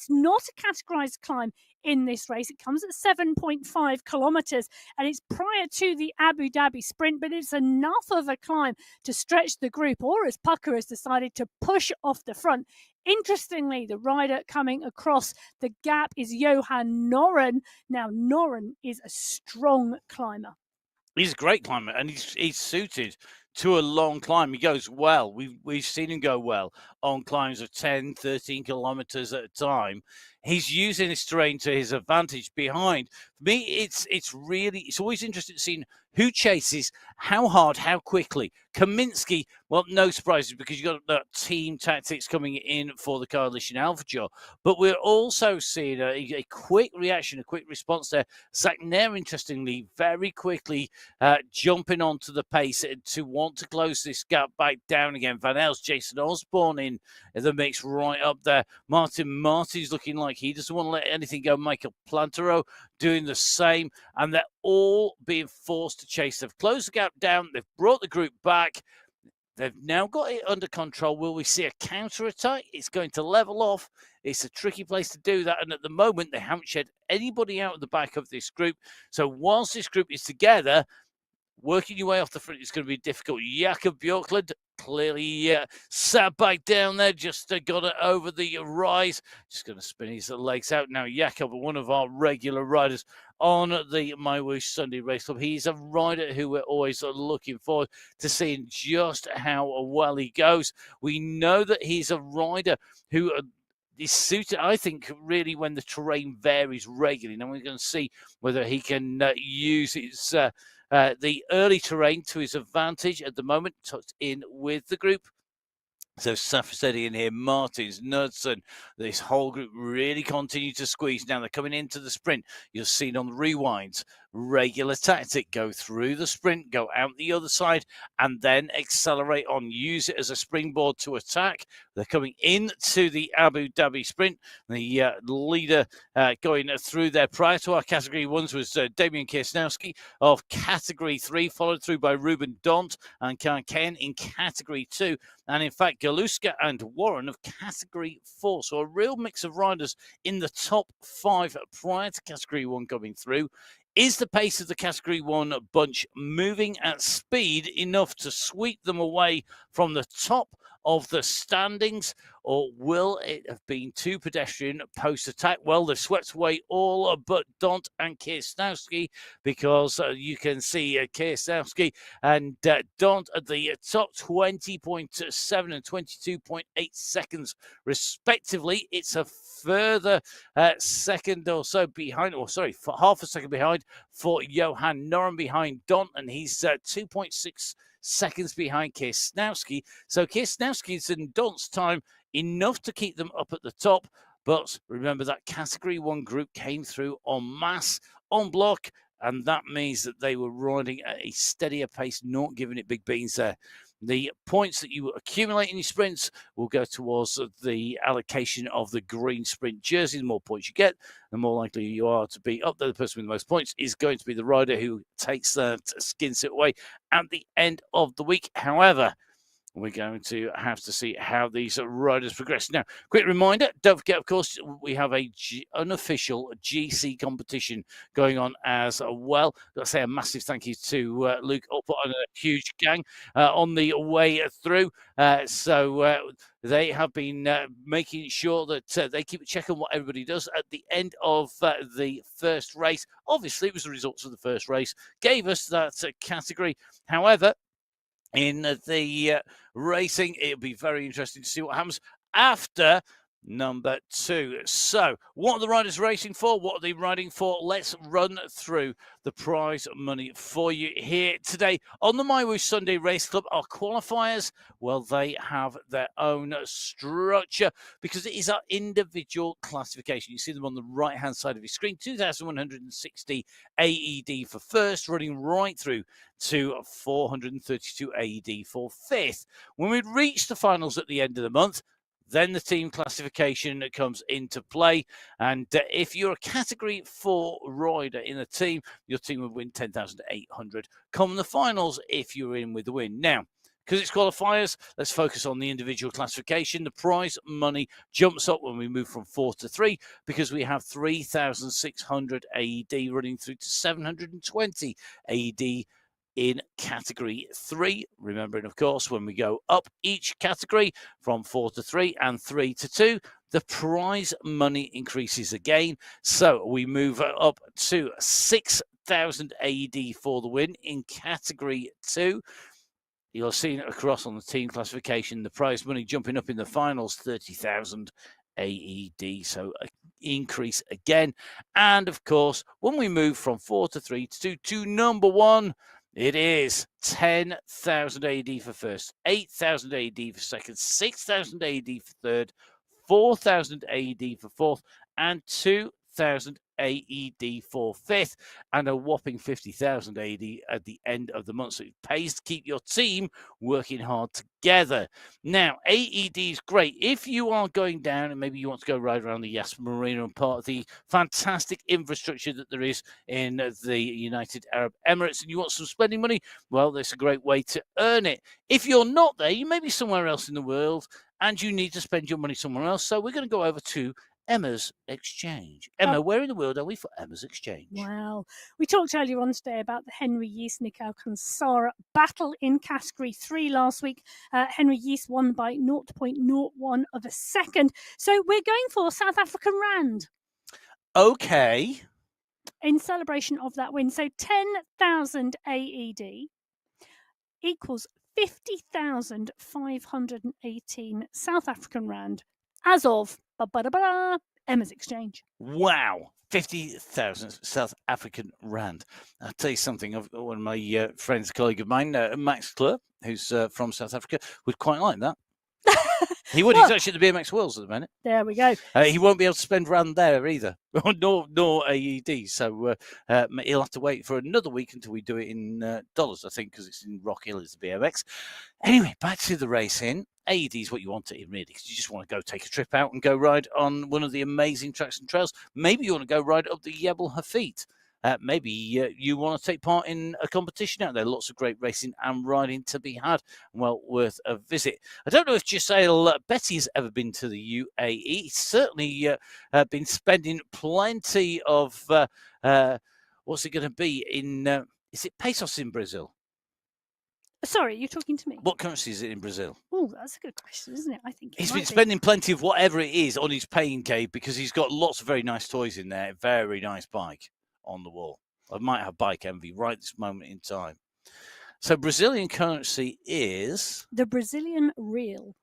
not a categorised climb in this race. It comes at 7.5 kilometres, and it's prior to the Abu Dhabi sprint, but it's enough of a climb to stretch the group, or as Pucker has decided to push off the front. Interestingly, the rider coming across the gap is Johan Noren. Now, Noren is a strong climber. He's a great climber, and he's suited to a long climb. He goes well. We've seen him go well on climbs of 10, 13 kilometers at a time. He's using this terrain to his advantage behind. For me, it's always interesting seeing who chases, how hard, how quickly. Kaminsky, well, no surprises because you've got that team tactics coming in for the Coalition Alpha. But we're also seeing a quick reaction, a quick response there. Zach Nair, interestingly, very quickly jumping onto the pace to want to close this gap back down again. Van Els, Jason Osborne in the mix right up there. Martin's looking like he doesn't want to let anything go. Michael Plantero doing the same, and they're all being forced to chase. They've closed the gap down. They've brought the group back. They've now got it under control. Will we see a counter-attack? It's going to level off. It's a tricky place to do that. And at the moment, they haven't shed anybody out of the back of this group. So whilst this group is together, working your way off the front is going to be difficult. Jakob Björklund clearly sat back down there, just got it over the rise. Just going to spin his legs out now. Jakob, one of our regular riders on the MyWhoosh Sunday Race Club. He's a rider who we're always looking forward to seeing just how well he goes. We know that he's a rider who is suited, I think, really when the terrain varies regularly. Now we're going to see whether he can use his the early terrain to his advantage at the moment, tucked in with the group. So Safasedi in here, Martins, Knudsen, this whole group really continue to squeeze. Now they're coming into the sprint. You'll see it on the rewinds. Regular tactic, go through the sprint, go out the other side, and then accelerate on. Use it as a springboard to attack. They're coming into the Abu Dhabi sprint. The leader going through there prior to our Category 1s was Damian Kirsnowski of Category 3, followed through by Ruben Dont and Ken in Category 2. And in fact, Galuska and Warren of Category 4. So a real mix of riders in the top 5 prior to Category 1 coming through. Is the pace of the Category 1 bunch moving at speed enough to sweep them away from the top of the standings, or will it have been too pedestrian post-attack? Well, they've swept away all but Dont and Kirsnowski, because you can see Kirsnowski and Dont at the top, 20.7 and 22.8 seconds respectively. It's a further second or so behind, for half a second behind for Johan Noren behind Dont, and he's 2.6 seconds behind Kirsnowski. So Kirsnowski's and Dont's time enough to keep them up at the top. But remember, that Category 1 group came through en masse, en bloc, and that means that they were riding at a steadier pace, not giving it big beans there. The points that you accumulate in your sprints will go towards the allocation of the green sprint jersey. The more points you get, the more likely you are to be up there. The person with the most points is going to be the rider who takes that skins it away at the end of the week. However, we're going to have to see how these riders progress. Now, quick reminder, don't forget, of course, we have a unofficial GC competition going on as well. I've got to say a massive thank you to Luke Upper and a huge gang on the way through. So they have been making sure that they keep a check on what everybody does at the end of the first race. Obviously, it was the results of the first race gave us that category. However, in the racing, it'll be very interesting to see what happens after number 2. So, what are the riders racing for? What are they riding for? Let's run through the prize money for you here today on the MyWhoosh Sunday Race Club. Our qualifiers, well, they have their own structure because it is our individual classification. You see them on the right-hand side of your screen. 2,160 AED for first, running right through to 432 AED for fifth. When we reach the finals at the end of the month, then the team classification comes into play. And if you're a Category 4 rider in a team, your team will win 10,800. Come the finals if you're in with the win. Now, because it's qualifiers, let's focus on the individual classification. The prize money jumps up when we move from 4 to 3 because we have 3,600 AED running through to 720 AED in Category 3. Remembering, of course, when we go up each category from 4 to 3 and 3 to 2, the prize money increases again. So we move up to 6,000 AED for the win in Category 2. You'll see it across on the team classification, the prize money jumping up in the finals, 30,000 AED. So increase again. And of course, when we move from 4 to 3 to 2 to number 1, it is 10,000 AED for first, 8,000 AED for second, 6,000 AED for third, 4,000 AED for fourth, and 2,000 AED for fifth, and a whopping 50,000 AED at the end of the month. So it pays to keep your team working hard together. Now, AED is great if you are going down and maybe you want to go ride around the Yas Marina and part of the fantastic infrastructure that there is in the United Arab Emirates, and you want some spending money. Well, that's a great way to earn it. If you're not there, you may be somewhere else in the world and you need to spend your money somewhere else. So we're going to go over to Emma's Exchange. Emma, where in the world are we for Emma's Exchange? Well, we talked earlier on today about the Henry Yeast Nick Alcansara battle in Category 3 last week. Henry Yeast won by 0.01 of a second. So we're going for South African Rand. Okay. In celebration of that win. So 10,000 AED equals 50,518 South African Rand as of Emma's Exchange. Wow. 50,000 South African Rand. I'll tell you something. One of my friends, a colleague of mine, Max Club, who's from South Africa, would quite like that. He would. He's actually at the BMX Worlds at the minute. There we go. He won't be able to spend Rand there either, nor AED. So he'll have to wait for another week until we do it in dollars, I think, because it's in Rock Hill, it's the BMX. Anyway, back to the racing. AED is what you want it in, really, because you just want to go take a trip out and go ride on one of the amazing tracks and trails. Maybe you want to go ride up the Jebel Hafeet. Maybe you want to take part in a competition out there. Lots of great racing and riding to be had. Well, worth a visit. I don't know if Giselle Betty's ever been to the UAE. He's certainly been spending plenty of, what's it going to be in, is it pesos in Brazil? Sorry, you're talking to me. What currency is it in Brazil? Oh, that's a good question, isn't it? I think he's been spending plenty of whatever it is on his paying cave because he's got lots of very nice toys in there. Very nice bike on the wall. I might have bike envy right this moment in time. So Brazilian currency is the Brazilian real.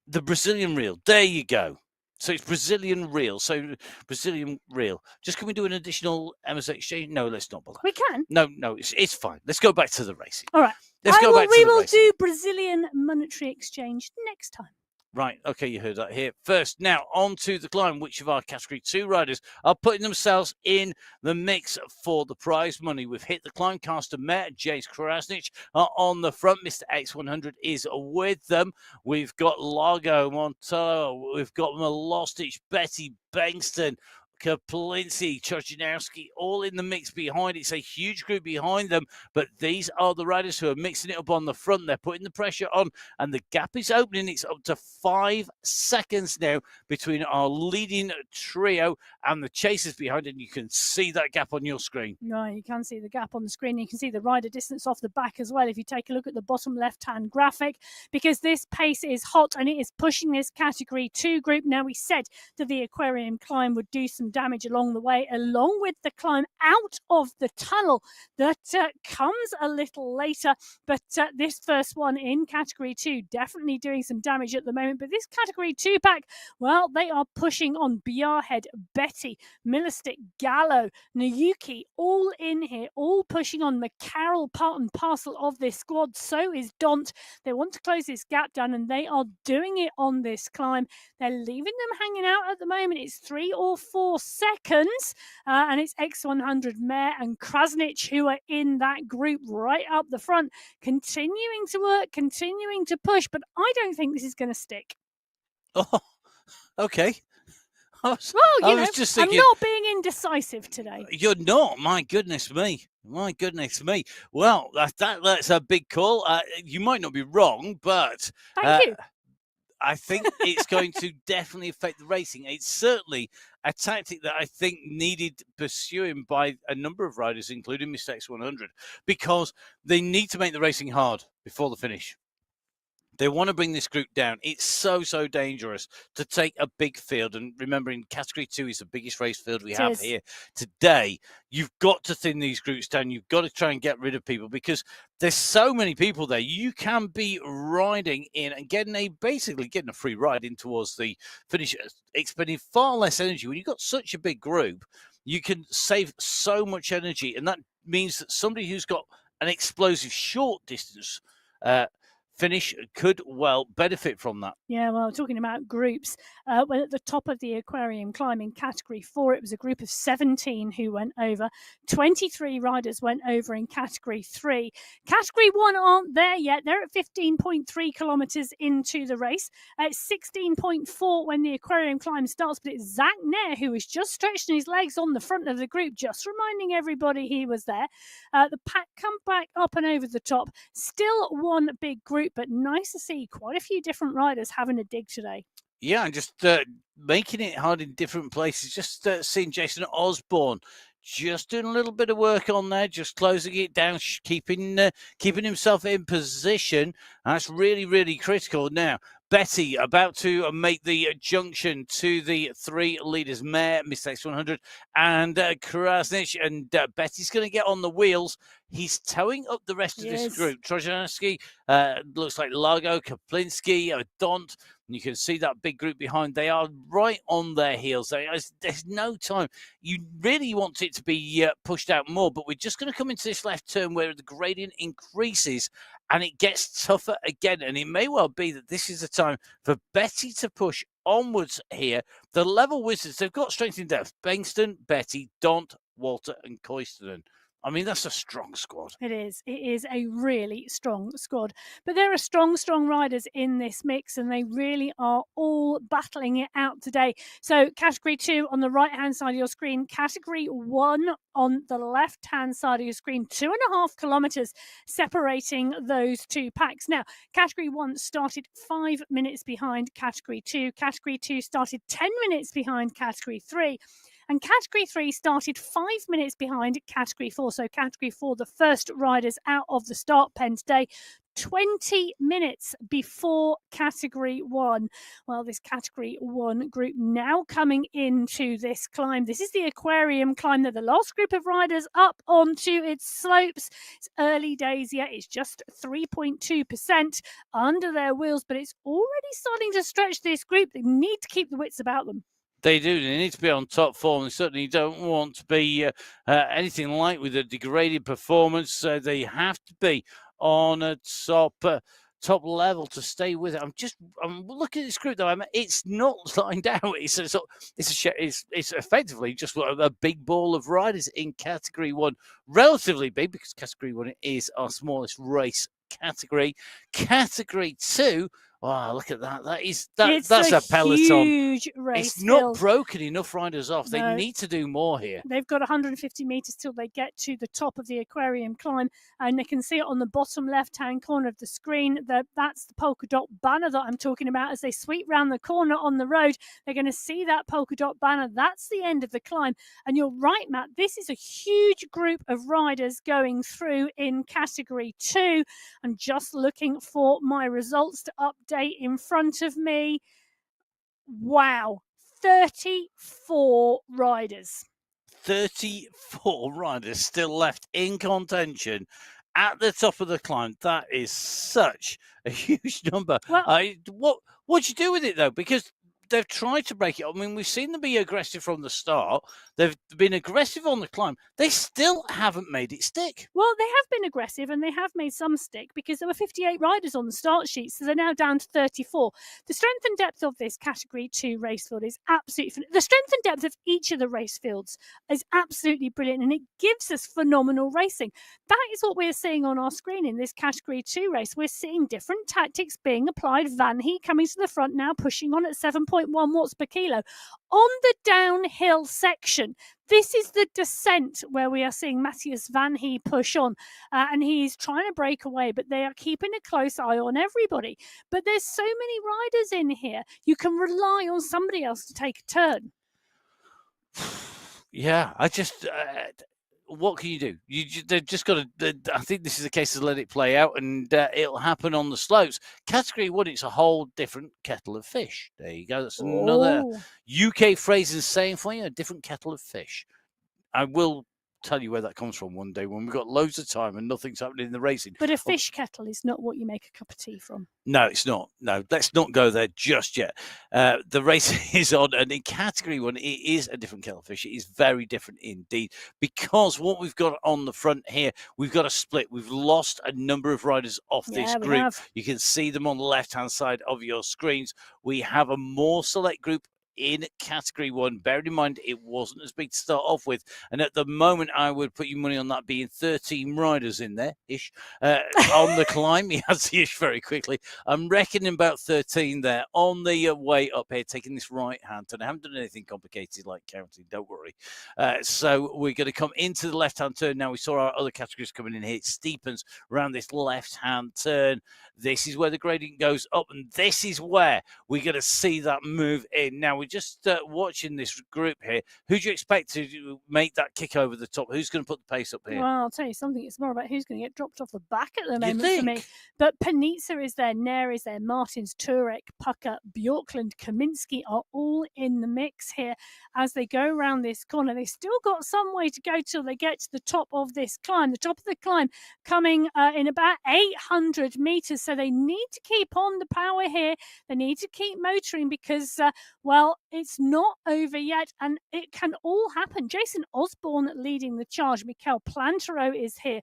The Brazilian real. There you go. So it's Brazilian real. So Brazilian real. Just can we do an additional Emma's Exchange? No, let's not bother. We can. No, it's fine. Let's go back to the racing. All right. Let's go back to the racing. We will do Brazilian monetary exchange next time. Right, okay, you heard that here. First, now on to the climb. Which of our Category 2 riders are putting themselves in the mix for the prize money? We've hit the climb. Carsten Met, Jace Krasnich are on the front. Mr. X100 is with them. We've got Largo Montoya. We've got Milostic, Betty Bengston, Kaplinski, Chojinowski, all in the mix behind. It's a huge group behind them, but these are the riders who are mixing it up on the front. They're putting the pressure on, and the gap is opening. It's up to 5 seconds now between our leading trio and the chasers behind, and you can see that gap on your screen. No, you can see the gap on the screen. You can see the rider distance off the back as well if you take a look at the bottom left-hand graphic, because this pace is hot and it is pushing this Category 2 group. Now, we said that the Aquarium climb would do some some damage along the way, along with the climb out of the tunnel that comes a little later. But this first one in Category 2 definitely doing some damage at the moment. But this Category 2 pack, well, they are pushing on Biarhead, Betty, Millerstick, Gallo, Nayuki, all in here, all pushing on. McCarroll, part and parcel of this squad. So is Daunt. They want to close this gap down, and they are doing it on this climb. They're leaving them hanging out at the moment. It's 3 or 4 seconds, and it's X100 Mare and Krasnich who are in that group right up the front, continuing to work, continuing to push, but I don't think this is going to stick. Oh, okay. I'm not being indecisive today. You're not. My goodness me. My goodness me. Well, that's a big call. You might not be wrong, but thank you. I think it's going to definitely affect the racing. It's certainly a tactic that I think needed pursuing by a number of riders, including Mr. X100, because they need to make the racing hard before the finish. They want to bring this group down. It's so dangerous to take a big field. And remembering Category 2 is the biggest race field we have here today. You've got to thin these groups down. You've got to try and get rid of people because there's so many people there. You can be riding in and basically getting a free ride in towards the finish, expending far less energy. When you've got such a big group, you can save so much energy. And that means that somebody who's got an explosive short distance finish could well benefit from that. Yeah, well, talking about groups, well, at the top of the aquarium climb in Category 4, it was a group of 17 who went over. 23 riders went over in Category 3. Category 1 aren't there yet. They're at 15.3 kilometres into the race. It's 16.4 when the aquarium climb starts, but it's Zach Nair who was just stretching his legs on the front of the group, just reminding everybody he was there. The pack come back up and over the top. Still one big group, but nice to see quite a few different riders having a dig today. Yeah, and just making it hard in different places. Just seeing Jason Osborne just doing a little bit of work on there, just closing it down, keeping himself in position. That's really critical. Now, Betty about to make the junction to the 3 leaders, Mare, Mr. X100, and Krasnich. And Betty's going to get on the wheels. He's towing up the rest of this group. Trojanski, looks like Largo, Kaplinski, Daunt. And you can see that big group behind. They are right on their heels. There's no time. You really want it to be pushed out more, but we're just going to come into this left turn where the gradient increases and it gets tougher again. And it may well be that this is the time for Betty to push onwards here. The level wizards, they've got strength in depth. Bengston, Betty, Daunt, Walter, and Koistonen. I mean, that's a strong squad. It is. It is a really strong squad. But there are strong riders in this mix, and they really are all battling it out today. So Category 2 on the right-hand side of your screen, Category 1 on the left-hand side of your screen, 2.5 kilometres separating those two packs. Now, Category 1 started 5 minutes behind Category 2. Category 2 started 10 minutes behind Category 3. And Category 3 started 5 minutes behind Category 4. So Category 4, the first riders out of the start pen today, 20 minutes before Category 1. Well, this Category 1 group now coming into this climb. This is the aquarium climb. They're the last group of riders up onto its slopes. It's early days yet. It's just 3.2% under their wheels, but it's already starting to stretch this group. They need to keep the wits about them. They do. They need to be on top form. They certainly don't want to be anything like with a degraded performance. They have to be on a top level to stay with it. I'm looking at this group though. It's not lined out. It's effectively just a big ball of riders in Category 1, relatively big because Category 1 is our smallest race category. Category 2. Wow, look at that. That's a peloton. Huge race. It's not broken enough riders off. They need to do more here. They've got 150 metres till they get to the top of the aquarium climb, and they can see it on the bottom left-hand corner of the screen. That's the polka dot banner that I'm talking about. As they sweep round the corner on the road, they're going to see that polka dot banner. That's the end of the climb. And you're right, Matt. This is a huge group of riders going through in Category 2. I'm just looking for my results to update in front of me. Wow. 34 riders. 34 riders still left in contention at the top of the climb. That is such a huge number. Well, what do you do with it, though? Because they've tried to break it. I mean, we've seen them be aggressive from the start. They've been aggressive on the climb. They still haven't made it stick. Well, they have been aggressive and they have made some stick because there were 58 riders on the start sheet, so they're now down to 34. The strength and depth of this Category 2 race field is absolutely... The strength and depth of each of the race fields is absolutely brilliant, and it gives us phenomenal racing. That is what we're seeing on our screen in this Category 2 race. We're seeing different tactics being applied. Van He coming to the front now, pushing on at 7.1 watts per kilo. On the downhill section, this is the descent where we are seeing Matthias Van He push on, and he's trying to break away, but they are keeping a close eye on everybody. But there's so many riders in here, you can rely on somebody else to take a turn. Yeah, what can you do? They've just got to. I think this is a case of let it play out, and it'll happen on the slopes. Category 1, it's a whole different kettle of fish. There you go. That's another UK phrase and saying for you, a different kettle of fish. I will tell you where that comes from one day when we've got loads of time and nothing's happening in the racing. But a fish kettle is not what you make a cup of tea from. No, it's not. No, let's not go there just yet. The race is on, and in Category 1, it is a different kettle of fish. It is very different indeed, because what we've got on the front here, we've got a split. We've lost a number of riders off this group. You can see them on the left-hand side of your screens. We have a more select group in Category 1. Bear in mind, it wasn't as big to start off with. And at the moment, I would put your money on that being 13 riders in there, ish, on the climb. He has the ish very quickly. I'm reckoning about 13 there on the way up here, taking this right-hand turn. I haven't done anything complicated like counting, don't worry. So we're going to come into the left-hand turn. Now, we saw our other categories coming in here. It steepens around this left-hand turn. This is where the gradient goes up, and this is where we're going to see that move in. Now, we're just watching this group here. Who do you expect to make that kick over the top? Who's going to put the pace up here? Well, I'll tell you something. It's more about who's going to get dropped off the back at the moment for me. But Panizza is there, Nair is there, Martins, Turek, Pucker, Bjorklund, Kaminsky are all in the mix here as they go around this corner. They've still got some way to go till they get to the top of this climb. The top of the climb coming in about 800 meters. So they need to keep on the power here. They need to keep motoring because, well, it's not over yet, and it can all happen. Jason Osborne leading the charge. Mikel Plantero is here.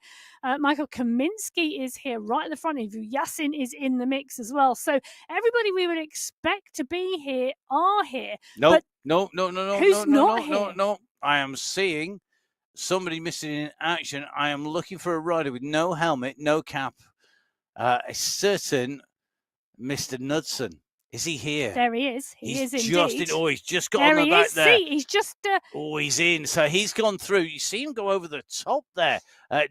Michael Kaminsky is here right at the front. Ivu Yassin is in the mix as well. So everybody we would expect to be here are here. No. Who's not here? No. I am seeing somebody missing in action. I am looking for a rider with no helmet, no cap. A certain Mr. Knudsen. Is he here? There he is. He is indeed. He's just got on the back there. See, he's just... he's in. So he's gone through. You see him go over the top there.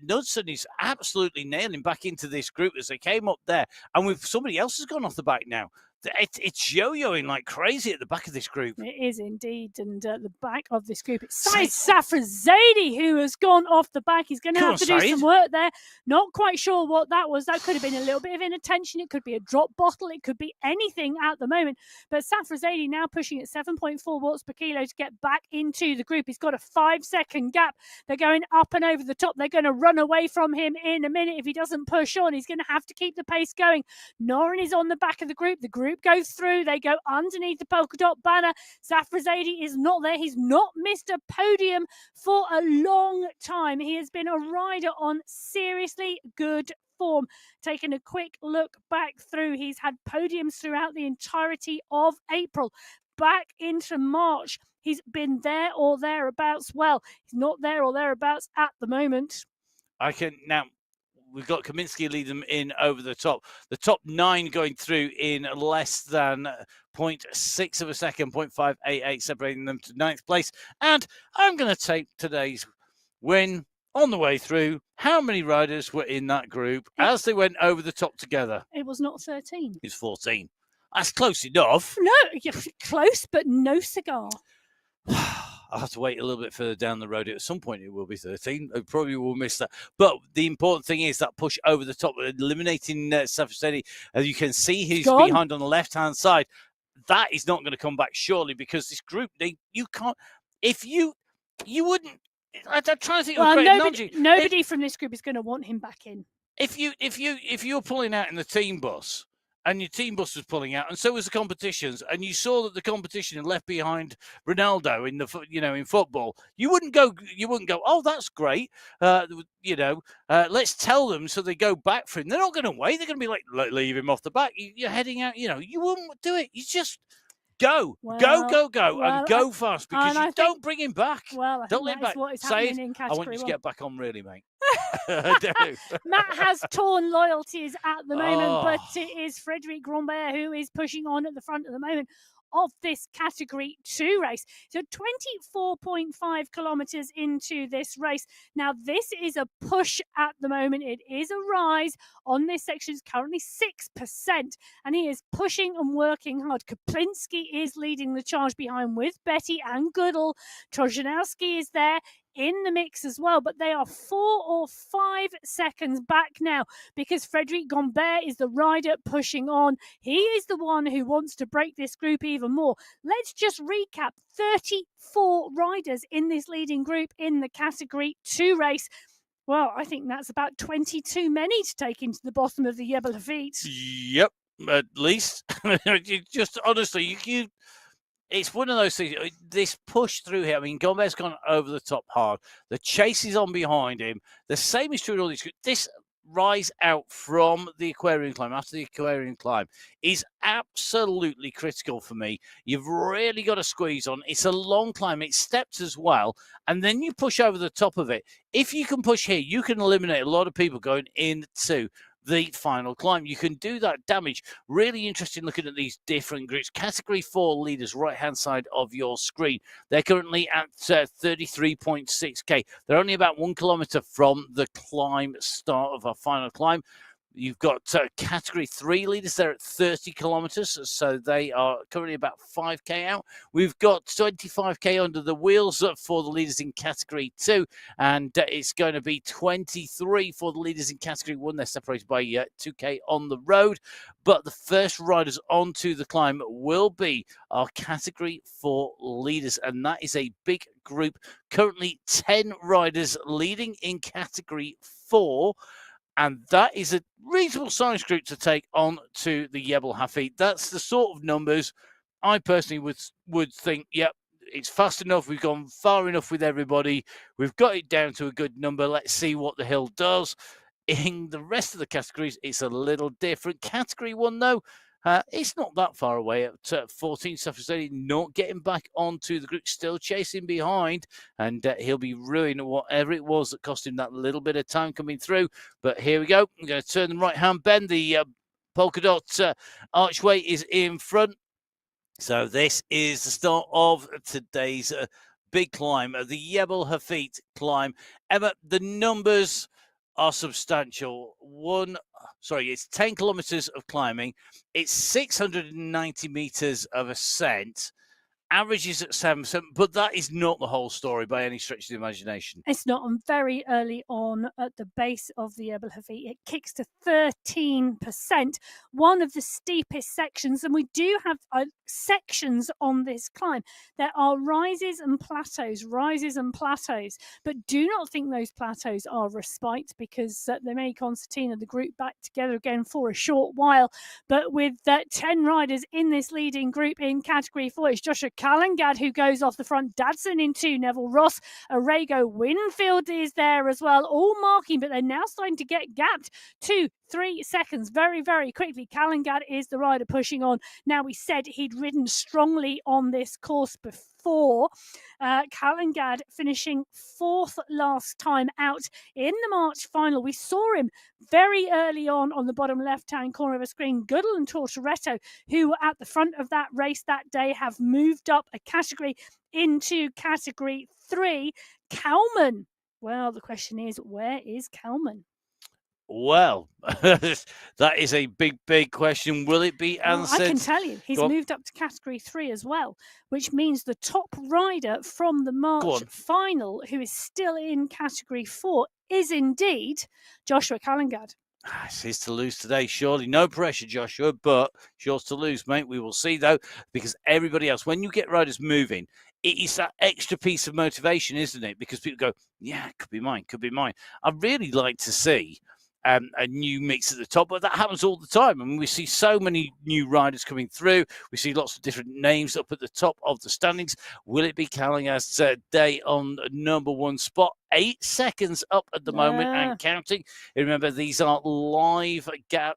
Knudsen is absolutely nailing back into this group as they came up there. And somebody else has gone off the back now. It's yo-yoing like crazy at the back of this group. It is indeed. And the back of this group, it's Said Safrazadi who has gone off the back. He's going to have to do some work there. Not quite sure what that was. That could have been a little bit of inattention. It could be a drop bottle. It could be anything at the moment. But Safrazadi now pushing at 7.4 watts per kilo to get back into the group. He's got a 5-second gap. They're going up and over the top. They're going to run away from him in a minute. If he doesn't push on, he's going to have to keep the pace going. Norin is on the back of the group. The group goes through. They go underneath the polka dot banner. Safrazadi is not there. He's not missed a podium for a long time. He has been a rider on seriously good form. Taking a quick look back through, he's had podiums throughout the entirety of April. Back into March, he's been there or thereabouts. Well, he's not there or thereabouts at the moment. We've got Kaminsky lead them in over the top. The top 9 going through in less than 0.6 of a second, 0.588, separating them to 9th place. And I'm going to take today's win on the way through. How many riders were in that group as they went over the top together? It was not 13. It's 14. That's close enough. No, close, but no cigar. I'll have to wait a little bit further down the road. At some point, it will be 13. I probably will miss that. But the important thing is that push over the top, eliminating Safrazadi. As you can see, he's behind on the left-hand side. that is not going to come back surely, because this group, you can't, if you wouldn't, I'm trying to think of a great analogy. Nobody from this group is going to want him back in. If you're pulling out in the team bus, and your team bus was pulling out, and so was the competitions, and you saw that the competition had left behind Ronaldo in football, you wouldn't go, oh, that's great, let's tell them so they go back for him. They're not going to wait. They're going to be like, leave him off the back. You're heading out. You wouldn't do it. You just go, and go fast, because you don't bring him back. Well, I don't think that is what is happening in category I want you to get back on, really, mate. I do. Matt has torn loyalties at the moment, but it is Frédéric Grambert who is pushing on at the front at the moment of this Category 2 race. So 24.5 kilometres into this race. Now, this is a push at the moment. It is a rise on this section. It's currently 6%, and he is pushing and working hard. Kaplinski is leading the charge behind with Betty and Goodall. Trojanowski is there in the mix as well, but they are 4 or 5 seconds back now, because Frédéric Grambert is the rider pushing on. He is the one who wants to break this group even more. Let's just recap: 34 riders in this leading group in the Category 2 race. Well, I think that's about 20 too many to take into the bottom of the Jebel Hafeet. Yep, at least. Just honestly, it's one of those things. This push through here. I mean, Gomez's gone over the top hard. The chase is on behind him. The same is true in all these. This rise out from the Aquarium climb, after the Aquarium climb, is absolutely critical for me. You've really got to squeeze on. It's a long climb. It's stepped as well. And then you push over the top of it. If you can push here, you can eliminate a lot of people going into the final climb. You can do that damage. Really interesting looking at these different groups. Category 4 leaders, right-hand side of your screen. They're currently at 33.6k. They're only about 1 kilometre from the climb start of our final climb. You've got Category 3 leaders there at 30 kilometres, so they are currently about 5k out. We've got 25k under the wheels for the leaders in Category 2, and it's going to be 23 for the leaders in Category 1. They're separated by 2k on the road, but the first riders onto the climb will be our Category 4 leaders, and that is a big group. Currently 10 riders leading in Category 4. And that is a reasonable size group to take on to the Jebel Hafeet. That's the sort of numbers I personally would think, yep, it's fast enough. We've gone far enough with everybody. We've got it down to a good number. Let's see what the hill does. In the rest of the categories, it's a little different. Category 1, though, it's not that far away at 14 seconds. Not getting back onto the group, still chasing behind, and he'll be ruining whatever it was that cost him that little bit of time coming through. But here we go. I'm going to turn the right-hand bend. The polka dot archway is in front. So this is the start of today's big climb, the Jebel Hafeet climb. Emma, the numbers are substantial. It's 10 kilometers of climbing. It's 690 meters of ascent. Averages at 7%, but that is not the whole story by any stretch of the imagination. It's not. Very early on at the base of the Jebel Hafeet, it kicks to 13%, one of the steepest sections, and we do have sections on this climb. There are rises and plateaus, but do not think those plateaus are respite, because they may concertina the group back together again for a short while. But with 10 riders in this leading group in Category 4, it's Joshua Callangad who goes off the front. Dadson in 2, Neville Ross, Arago Winfield is there as well, all marking, but they're now starting to get gapped 2-3 seconds very, very quickly. Callangad is the rider pushing on. Now, we said he'd ridden strongly on this course before. Callangad finishing 4th last time out in the March final. We saw him very early on the bottom left-hand corner of a screen. Goodall and Tortoretto, who were at the front of that race that day, have moved up a category into Category 3. Kalman. Well, the question is, where is Kalman? Well, that is a big, big question. Will it be answered? I can tell you, he's moved up to Category 3 as well, which means the top rider from the March final, who is still in Category 4, is indeed Joshua Callangad. It's his to lose today, surely. No pressure, Joshua, but it's yours to lose, mate. We will see, though, because everybody else, when you get riders moving, it is that extra piece of motivation, isn't it? Because people go, yeah, could be mine, could be mine. I'd really like to see a new mix at the top, but that happens all the time. I mean, we see so many new riders coming through. We see lots of different names up at the top of the standings. Will it be Callaghan's day on number 1 spot? 8 seconds up at the moment and counting. Remember, these are live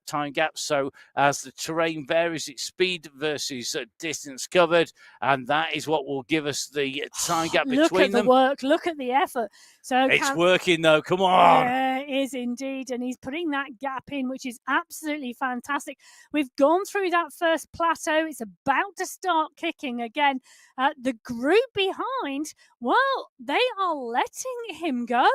time gaps, so as the terrain varies, it's speed versus distance covered, and that is what will give us the time gap between them. Look at the work, look at the effort. So it's working, though. Come on. Yeah, it is indeed, and he's putting that gap in, which is absolutely fantastic. We've gone through that first plateau. It's about to start kicking again. The group behind, well, they are letting him go.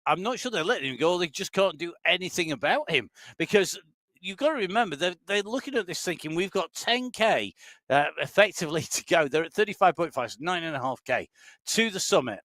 I'm not sure they're letting him go. They just can't do anything about him, because you've got to remember, they're looking at this thinking, we've got 10K effectively to go. They're at 35.5, so 9.5K to the summit.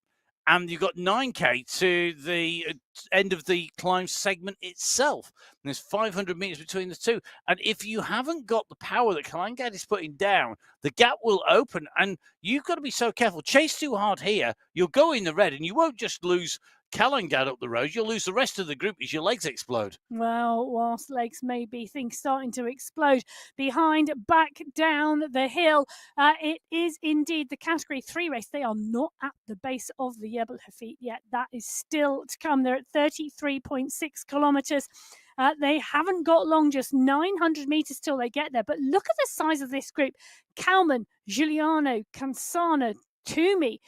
And you've got 9K to the end of the climb segment itself. And there's 500 meters between the two. And if you haven't got the power that Callaghan is putting down, the gap will open. And you've got to be so careful. Chase too hard here, you'll go in the red, and you won't just lose Callaghan up the road, you'll lose the rest of the group as your legs explode. Well, whilst legs may be things starting to explode behind, back down the hill, it is indeed the Category 3 race. They are not at the base of the Jebel Hafeet yet. That is still to come. They're at 33.6 kilometers. They haven't got long, just 900 meters till they get there. But look at the size of this group. Kalman, Giuliano, Cansana, Toomey.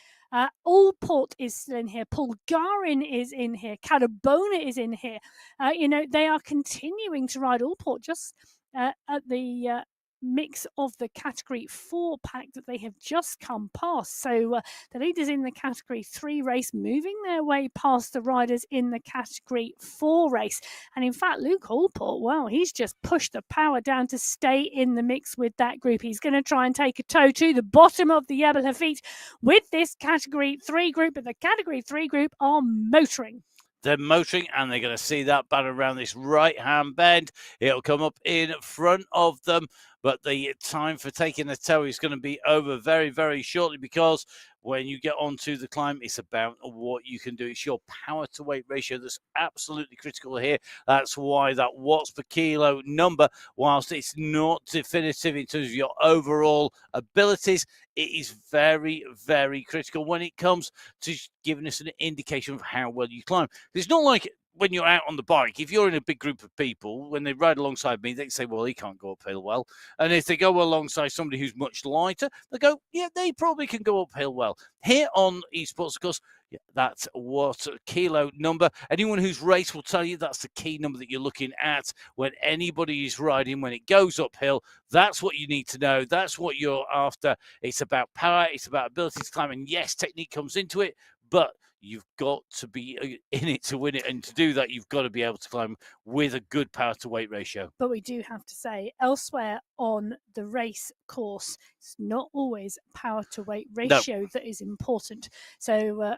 Allport is still in here. Pulgarin is in here. Cadabona is in here. They are continuing to ride Allport just at the mix of the Category 4 pack that they have just come past. So the leaders in the Category 3 race moving their way past the riders in the Category 4 race. And in fact, Luke Allport, well, he's just pushed the power down to stay in the mix with that group. He's going to try and take a toe to the bottom of the Jebel Hafeet with this Category 3 group, but the Category 3 group are motoring. They're motoring, and they're going to see that banner around this right-hand bend. It'll come up in front of them, but the time for taking the toe is going to be over very, very shortly, because when you get onto the climb, it's about what you can do. It's your power to weight ratio that's absolutely critical here. That's why that watts per kilo number, whilst it's not definitive in terms of your overall abilities, it is very, very critical when it comes to giving us an indication of how well you climb. It's not like when you're out on the bike, if you're in a big group of people, when they ride alongside me, they say, well, he can't go uphill well. And if they go alongside somebody who's much lighter, they go, yeah, they probably can go uphill well. Here on eSports, of course, yeah, that's what kilo number. Anyone who's raced will tell you that's the key number that you're looking at when anybody is riding. When it goes uphill, that's what you need to know. That's what you're after. It's about power. It's about ability to climb. And yes, technique comes into it, but you've got to be in it to win it. And to do that, you've got to be able to climb with a good power to weight ratio. But we do have to say, elsewhere on the race course, it's not always power to weight ratio that is important. So,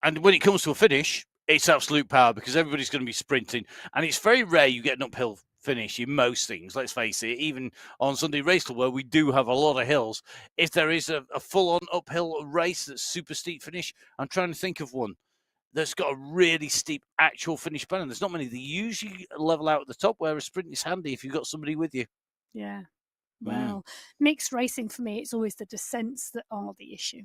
and when it comes to a finish, it's absolute power, because everybody's going to be sprinting. And it's very rare you get an uphill finish in most things, let's face it. Even on Sunday Race Club, where we do have a lot of hills, if there is a full-on uphill race that's super steep finish, I'm trying to think of one that's got a really steep actual finish pattern. There's not many. They usually level out at the top, where a sprint is handy if you've got somebody with you. Yeah. Well, mixed racing for me, it's always the descents that are the issue.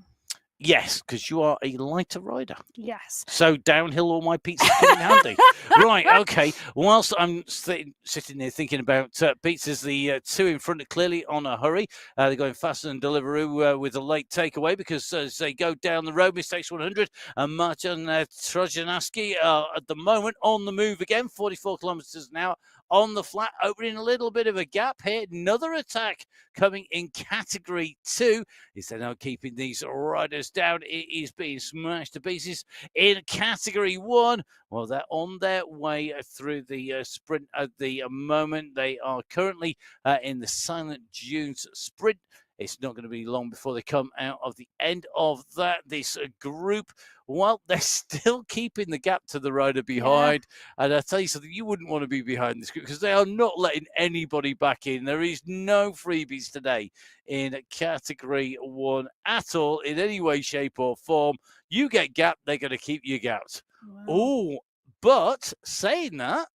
Yes, because you are a lighter rider. Yes. So downhill, all my pizzas come in handy. Right, okay. Whilst I'm sitting there thinking about pizzas, the two in front are clearly on a hurry. They're going faster than Deliveroo with a late takeaway, because as they go down the road, Mistakes 100 and Martin Trojanaski are at the moment on the move again, 44 kilometers an hour on the flat, opening a little bit of a gap here. Another attack coming in Category 2. Is they're now keeping these riders down. It is being smashed to pieces in Category 1. Well, they're on their way through the sprint at the moment. They are currently in the Silent Dunes sprint. It's not going to be long before they come out of the end of this group. Well, they're still keeping the gap to the rider behind. Yeah. And I tell you something, you wouldn't want to be behind this group because they are not letting anybody back in. There is no freebies today in Category 1 at all, in any way, shape, or form. You get gapped, they're going to keep you gapped. Wow. Oh, but saying that,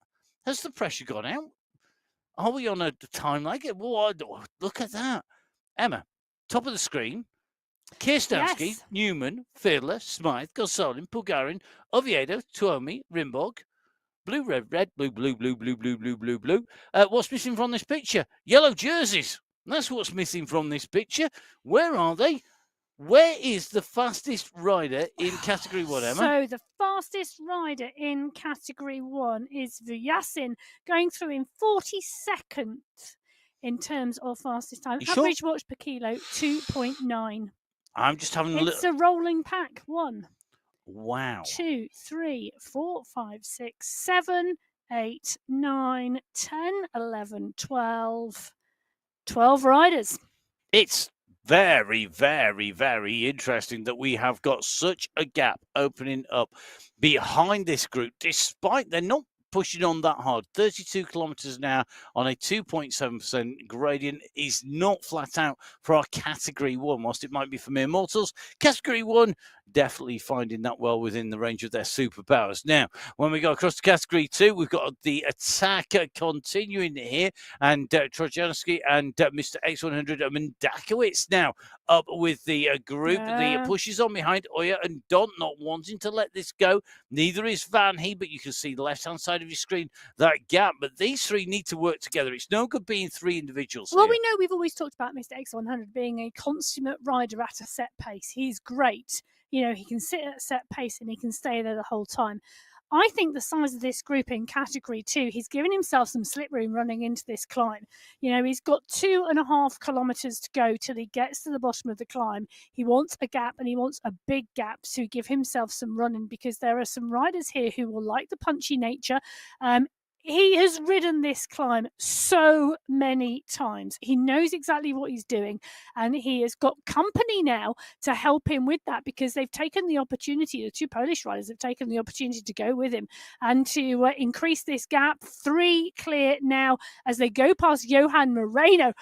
has the pressure gone out? Are we on a time like it? Well, look at that. Emma, top of the screen. Kirstowski, yes. Newman, Fiedler, Smythe, Gosolin, Bulgarian, Oviedo, Tuomi, Rimborg. Blue, red, red, blue, blue, blue, blue, blue, blue, blue, blue. What's missing from this picture? Yellow jerseys. That's what's missing from this picture. Where are they? Where is the fastest rider in Category 1, Emma? So the fastest rider in Category 1 is Vuyasin, going through in 42nd in terms of fastest time. Average watch per kilo, 2.9. I'm just having a look. It's a rolling pack. 1. Wow. 2, 3, 4, 5, 6, 7, 8, 9, 10, 11, 12. 12 riders. It's very, very, very interesting that we have got such a gap opening up behind this group, despite they're not pushing on that hard. 32 kilometers now on a 2.7% gradient is not flat out for our Category 1, whilst it might be for mere mortals. Category 1, definitely finding that well within the range of their superpowers. Now, when we go across to Category 2, we've got the attack continuing here, and Trojanski and Mr. X100 Mendakowicz now up with the group. The pushes on behind Oya and Don, not wanting to let this go. Neither is Van He, but you can see the left-hand side of your screen, that gap. But these three need to work together. It's no good being three individuals. Well, here. We know we've always talked about Mr. X100 being a consummate rider at a set pace. He's great. You know, he can sit at a set pace and he can stay there the whole time. I think the size of this group in Category 2, he's given himself some slip room running into this climb. You know, he's got 2.5 kilometres to go till he gets to the bottom of the climb. He wants a gap, and he wants a big gap to give himself some running, because there are some riders here who will like the punchy nature. He has ridden this climb so many times. He knows exactly what he's doing, and he has got company now to help him with that, because they've taken the opportunity, the two Polish riders have taken the opportunity to go with him and to increase this gap. 3 clear now as they go past Johan Moreno.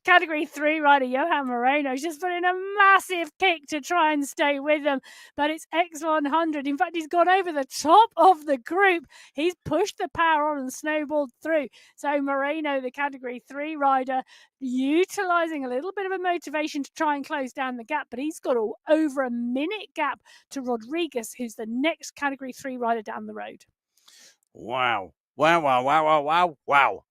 Category 3 rider Johan Moreno just put in a massive kick to try and stay with them, but it's X100. In fact, he's gone over the top of the group. He's pushed the power on and snowballed through. So Moreno, the Category 3 rider, utilising a little bit of a motivation to try and close down the gap, but he's got over a minute gap to Rodriguez, who's the next Category 3 rider down the road. Wow. Wow, wow, wow, wow, wow, wow.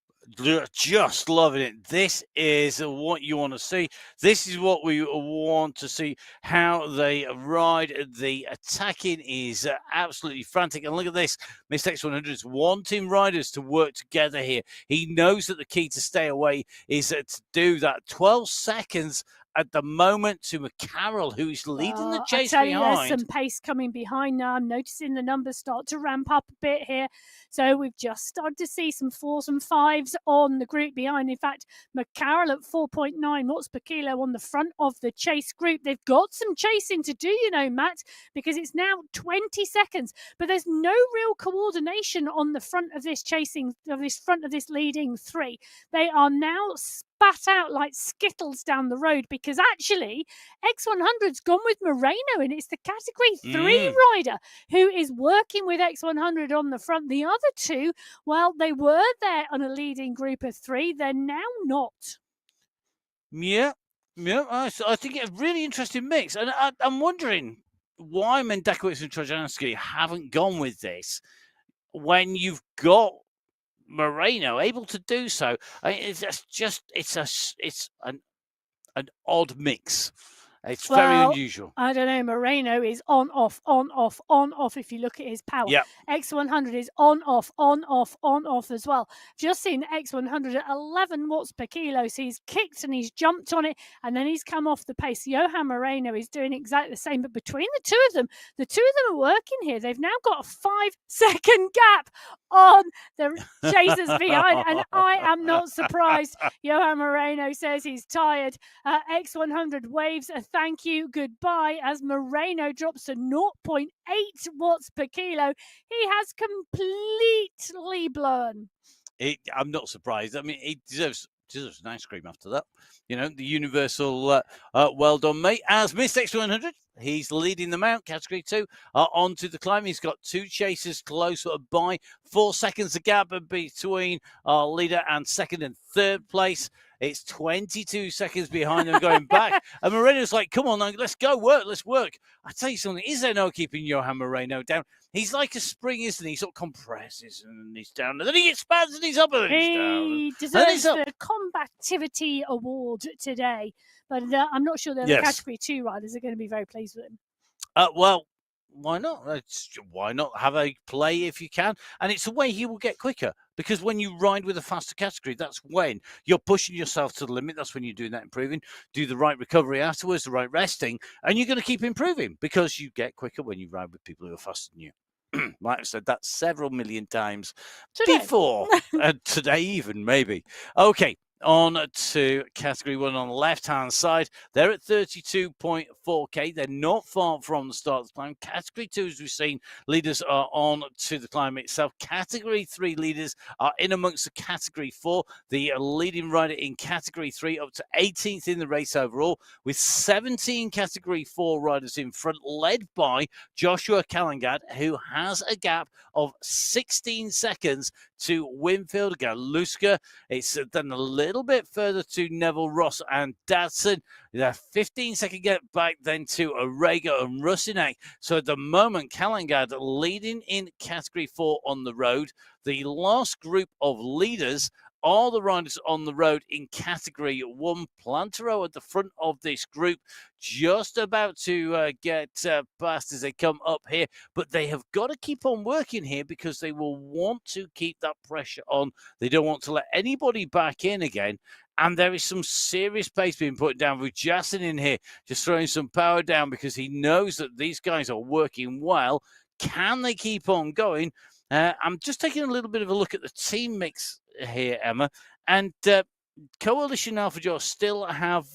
Just loving it. This is what you want to see. This is what we want to see, how they ride. The attacking is absolutely frantic. And look at this. Mr. X100 is wanting riders to work together here. He knows that the key to stay away is to do that. 12 seconds at the moment to McCarroll, who is leading the chase behind. There's some pace coming behind now. I'm noticing the numbers start to ramp up a bit here. So we've just started to see some 4s and 5s on the group behind. In fact, McCarroll at 4.9 watts per kilo on the front of the chase group. They've got some chasing to do, you know, Matt, because it's now 20 seconds. But there's no real coordination on the front of this front of this leading 3. They are now spat out like skittles down the road, because actually X100's gone with Moreno, and it's the Category 3 rider who is working with X100 on the front. The other two, well, they were there on a leading group of 3. They're now not. Yeah, I think it's a really interesting mix, and I'm wondering why Mendakowicz and Trojanski haven't gone with this when you've got Moreno able to do so. I mean, it's an odd mix. It's very unusual. I don't know. Moreno is on, off, on, off, on, off. If you look at his power, Yep. X100 is on, off, on, off, on, off as well. Just seen X100 at 11 watts per kilo. So he's kicked and he's jumped on it, and then he's come off the pace. Johan Moreno is doing exactly the same, but between the two of them are working here. They've now got a 5-second gap on the chasers behind, and I am not surprised. Johan Moreno says he's tired. X100 waves a thank you goodbye as Moreno drops to 0.8 watts per kilo. He has completely blown. I'm not surprised. I mean, he deserves an ice cream after that. The universal well done, mate. As Mr. X100, he's leading them out, category 2, onto the climb. He's got 2 chasers close by. 4 seconds the gap between our leader and second and third place. It's 22 seconds behind them going back. And Moreno's like, come on, let's go, let's work. I tell you something, is there no keeping Johan Moreno down? He's like a spring, isn't he? He sort of compresses and he's down. And then he expands and he's up and he's down. He deserves the combativity award today. But I'm not sure the category 2 riders are going to be very pleased with him. Well, why not? Why not have a play if you can? And it's a way he will get quicker, because when you ride with a faster category, that's when you're pushing yourself to the limit. That's when you're doing that improving. Do the right recovery afterwards, the right resting, and you're going to keep improving because you get quicker when you ride with people who are faster than you. Might have said that several million times before. Today even, maybe. Okay. On to category 1 on the left-hand side. They're at 32.4k. They're not far from the start of the climb. Category 2, as we've seen, leaders are on to the climb itself. Category 3 leaders are in amongst the category 4. The leading rider in category 3 up to 18th in the race overall, with 17 category 4 riders in front, led by Joshua Kalangad, who has a gap of 16 seconds to Winfield Galuska. It's then a little bit further to Neville Ross and Dadson. The 15-second gap back then to Orega and Rusinek. So at the moment, Kalangad leading in category 4 on the road. The last group of leaders are the riders on the road in category 1. Plantero at the front of this group, just about to get past as they come up here, but they have got to keep on working here because they will want to keep that pressure on. They don't want to let anybody back in again. And there is some serious pace being put down with Jason in here, just throwing some power down because he knows that these guys are working well. Can they keep on going? I'm just taking a little bit of a look at the team mix here, Emma. And Coalition Alpha Joe still have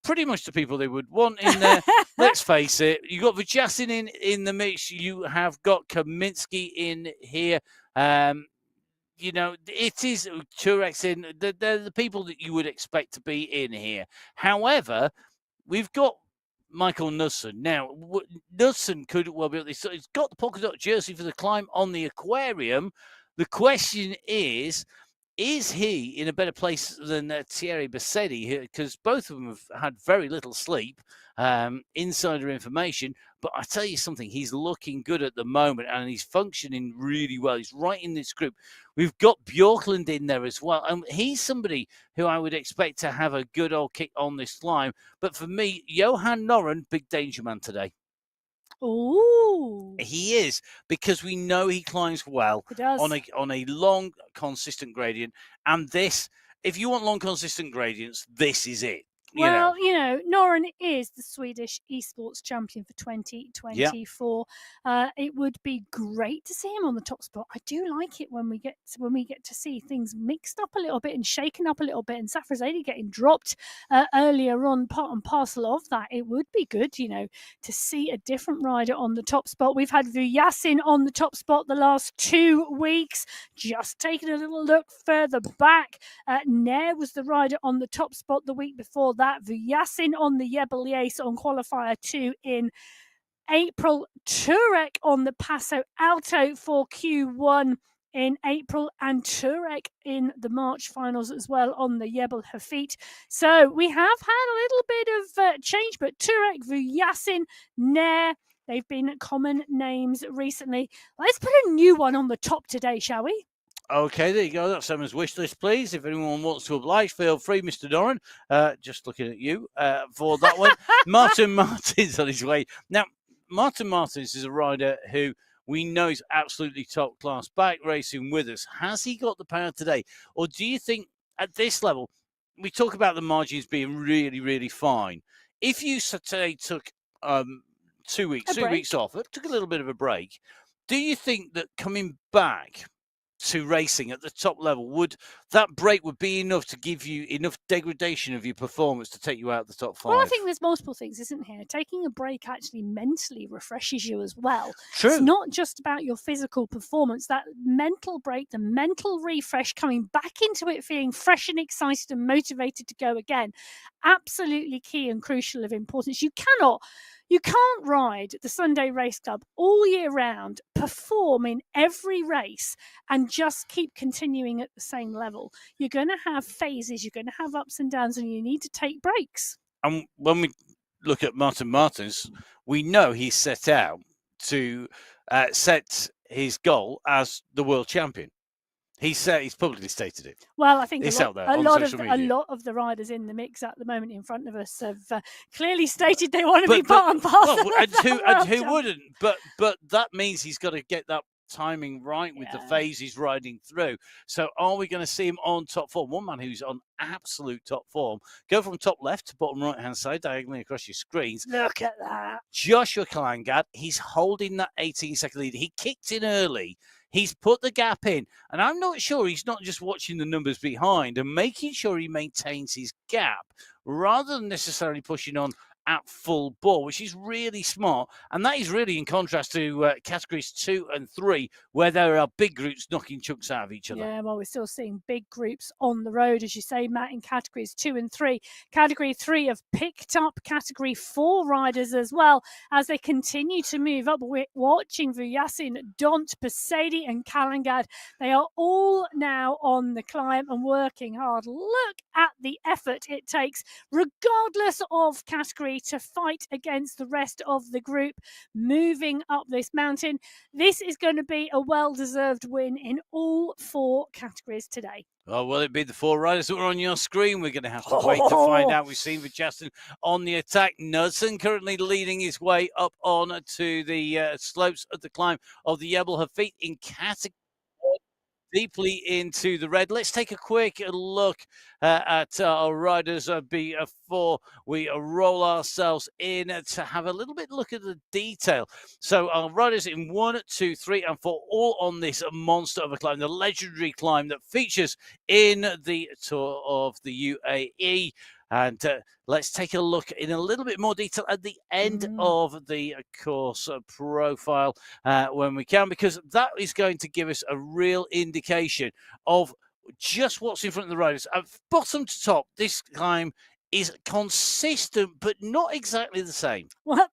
pretty much the people they would want in there. Let's face it. You've got Vyachesin in the mix. You have got Kaminsky in here. It is Turex in. They're the people that you would expect to be in here. However, we've got Michael Knudsen. Now, Knudsen could well be up this. So he's got the polka dot jersey for the climb on the aquarium. The question is he in a better place than Thierry Bassetti? Because both of them have had very little sleep, insider information. But I tell you something, he's looking good at the moment and he's functioning really well. He's right in this group. We've got Bjorklund in there as well. And he's somebody who I would expect to have a good old kick on this climb. But for me, Johan Noren, big danger man today. Ooh. He is, because we know he climbs well on a long, consistent gradient. And this, if you want long, consistent gradients, this is it. Well, Noren is the Swedish esports champion for 2024. Yep. It would be great to see him on the top spot. I do like it when we get to see things mixed up a little bit and shaken up a little bit, and Safrazadi getting dropped earlier on, part and parcel of that. It would be good, to see a different rider on the top spot. We've had Vyachesin on the top spot the last 2 weeks. Just taking a little look further back, Nair was the rider on the top spot the week before that. Vyachesin on the Jebel on Qualifier 2 in April. Turek on the Paso Alto for Q1 in April, and Turek in the March finals as well on the Jebel Hafeet. So we have had a little bit of change, but Turek, Vyachesin, Nair, they've been common names recently. Let's put a new one on the top today, shall we? Okay, there you go. That's Emma's wish list, please. If anyone wants to oblige, feel free, Mr. Doran. Just looking at you for that one. Martin Martins on his way. Now, Martin Martins is a rider who we know is absolutely top class, back racing with us. Has he got the power today? Or do you think at this level, we talk about the margins being really, really fine. If you, say, took 2 weeks, 3 weeks off, took a little bit of a break, do you think that coming back to racing at the top level, would that break be enough to give you enough degradation of your performance to take you out of the top 5? Well, I think there's multiple things, isn't here? Taking a break actually mentally refreshes you as well. True. It's not just about your physical performance. That mental break, the mental refresh, coming back into it feeling fresh and excited and motivated to go again, absolutely key and crucial of importance. You can't ride the Sunday Race Club all year round, perform in every race, and just keep continuing at the same level. You're going to have phases, you're going to have ups and downs, and you need to take breaks. And when we look at Martin Martins, we know he's set out to set his goal as the world champion. He's publicly stated it. Well, I think it's a lot of the riders in the mix at the moment in front of us have clearly stated they want to be part and parcel. And who wouldn't? But that means he's got to get that timing right with the phase he's riding through. So are we going to see him on top form? One man who's on absolute top form. Go from top left to bottom right hand side, diagonally across your screens. Look at that. Joshua Kalangad, he's holding that 18-second lead. He kicked in early. He's put the gap in, and I'm not sure he's not just watching the numbers behind and making sure he maintains his gap rather than necessarily pushing on at full bore, which is really smart. And that is really in contrast to categories 2 and 3, where there are big groups knocking chunks out of each other. Yeah, well, we're still seeing big groups on the road, as you say, Matt, in categories 2 and 3. Category 3 have picked up category 4 riders as well as they continue to move up. We're watching for Yasin, Dont, Pasadi and Kalangad. They are all now on the climb and working hard. Look at the effort it takes, regardless of category, to fight against the rest of the group moving up this mountain. This is going to be a well-deserved win in all 4 categories today. Oh, will it be the 4 riders that were on your screen? We're going to have to wait to find out. We've seen Justin on the attack. Knudsen currently leading his way up on to the slopes of the climb of the Jebel Hafeet in category deeply into the red. Let's take a quick look at our riders before we roll ourselves in to have a little bit look at the detail. So our riders in 1, 2, 3 and 4 all on this monster of a climb, the legendary climb that features in the Tour of the UAE. And let's take a look in a little bit more detail at the end of the course profile when we can, because that is going to give us a real indication of just what's in front of the riders. Bottom to top, this climb is consistent, but not exactly the same. Well,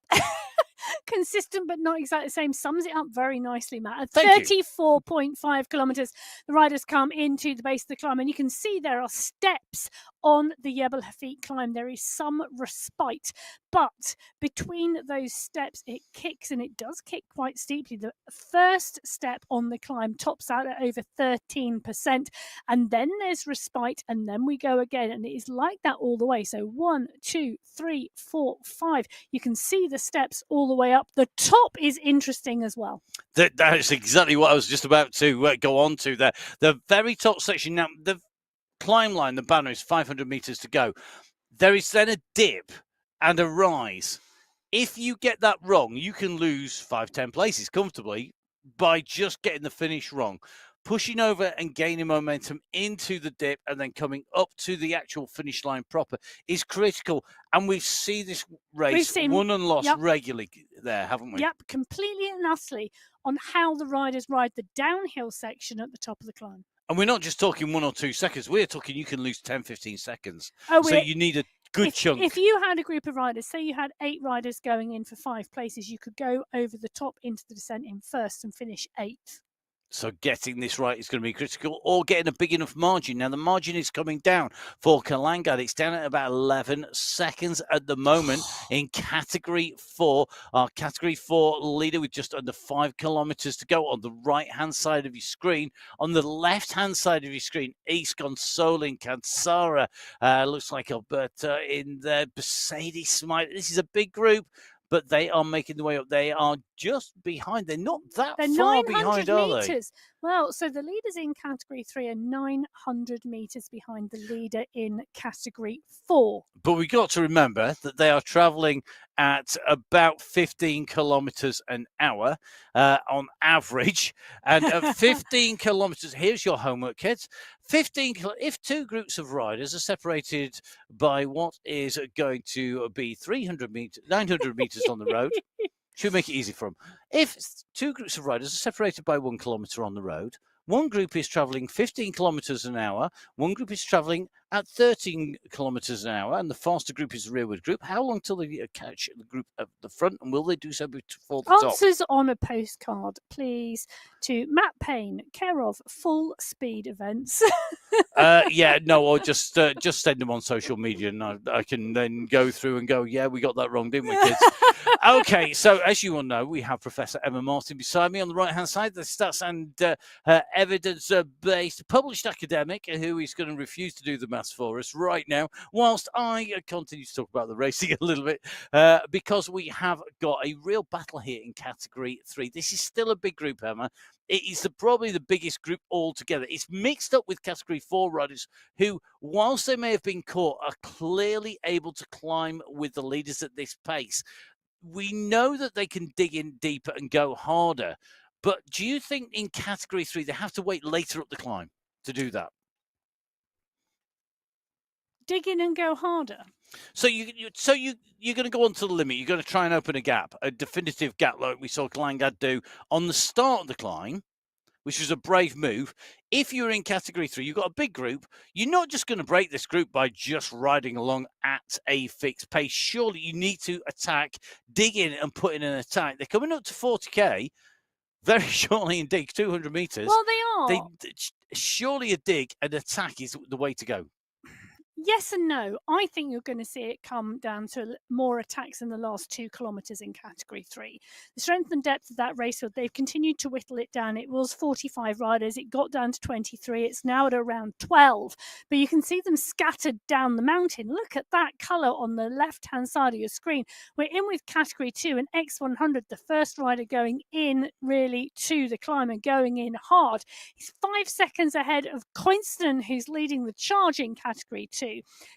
consistent but not exactly the same sums it up very nicely, Matt. At 34.5 kilometres, the riders come into the base of the climb, and you can see there are steps on the Jebel Hafeet climb. There is some respite, but between those steps it kicks, and it does kick quite steeply. The first step on the climb tops out at over 13%, and then there's respite, and then we go again, and it is like that all the way. So 1, 2, 3, 4, 5. You can see the steps all the way up. The top is interesting as well. That is exactly what I was just about to go on to there. The very top section. Now, the climb line, the banner, is 500 meters to go. There is then a dip and a rise. If you get that wrong, you can lose 5-10 places comfortably by just getting the finish wrong. Pushing over and gaining momentum into the dip and then coming up to the actual finish line proper is critical. And we've seen this race won and lost regularly there, haven't we? Yep, completely and utterly on how the riders ride the downhill section at the top of the climb. And we're not just talking 1 or 2 seconds. We're talking you can lose 10, 15 seconds. So you need a good chunk. If you had a group of riders, say you had 8 riders going in for 5 places, you could go over the top into the descent in first and finish 8th. So getting this right is going to be critical, or getting a big enough margin. Now, the margin is coming down for Kalangad. It's down at about 11 seconds at the moment in Category 4. Our Category 4 leader with just under 5 kilometres to go on the right-hand side of your screen. On the left-hand side of your screen, East Consolin, Kansara, looks like Alberta in there, Mercedes Smite. This is a big group, but they are making the way up. They are just behind. They're not that far behind, are they? Well, so the leaders in Category 3 are 900 metres behind the leader in Category 4. But we've got to remember that they are travelling at about 15 kilometres an hour on average. And at 15 kilometres, here's your homework, kids. If two groups of riders are separated by what is going to be 900 metres on the road, should make it easy for them. If two groups of riders are separated by 1 kilometre on the road, one group is travelling 15 kilometres an hour, one group is travelling at 13 kilometres an hour, and the faster group is the rearward group. How long till they catch the group at the front, and will they do so before the top? Answers on a postcard, please, to Matt Payne, care of Full Speed Events. Or just send them on social media, and I can then go through and go, yeah, we got that wrong, didn't we, kids? Okay, so as you all know, we have Professor Emma Martin beside me on the right-hand side, the stats and evidence-based published academic who is going to refuse to do the maths for us right now, whilst I continue to talk about the racing a little bit, because we have got a real battle here in Category 3. This is still a big group, Emma. It is probably the biggest group altogether. It's mixed up with Category 4 riders who, whilst they may have been caught, are clearly able to climb with the leaders at this pace. We know that they can dig in deeper and go harder, but do you think in Category 3 they have to wait later up the climb to do that? Dig in and go harder. So you're going to go on to the limit. You're going to try and open a gap, a definitive gap like we saw Kalangad do on the start of the climb, which was a brave move. If you're in Category 3, you've got a big group. You're not just going to break this group by just riding along at a fixed pace. Surely you need to attack, dig in and put in an attack. They're coming up to 40k very shortly indeed, 200 metres. Well, they are. Surely a dig and attack is the way to go. Yes and no. I think you're going to see it come down to more attacks in the last 2 kilometres in Category 3. The strength and depth of that race field, they've continued to whittle it down. It was 45 riders. It got down to 23. It's now at around 12. But you can see them scattered down the mountain. Look at that colour on the left-hand side of your screen. We're in with Category 2 and X100, the first rider going in really to the climb and going in hard. He's 5 seconds ahead of Coinston, who's leading the charge in Category 2.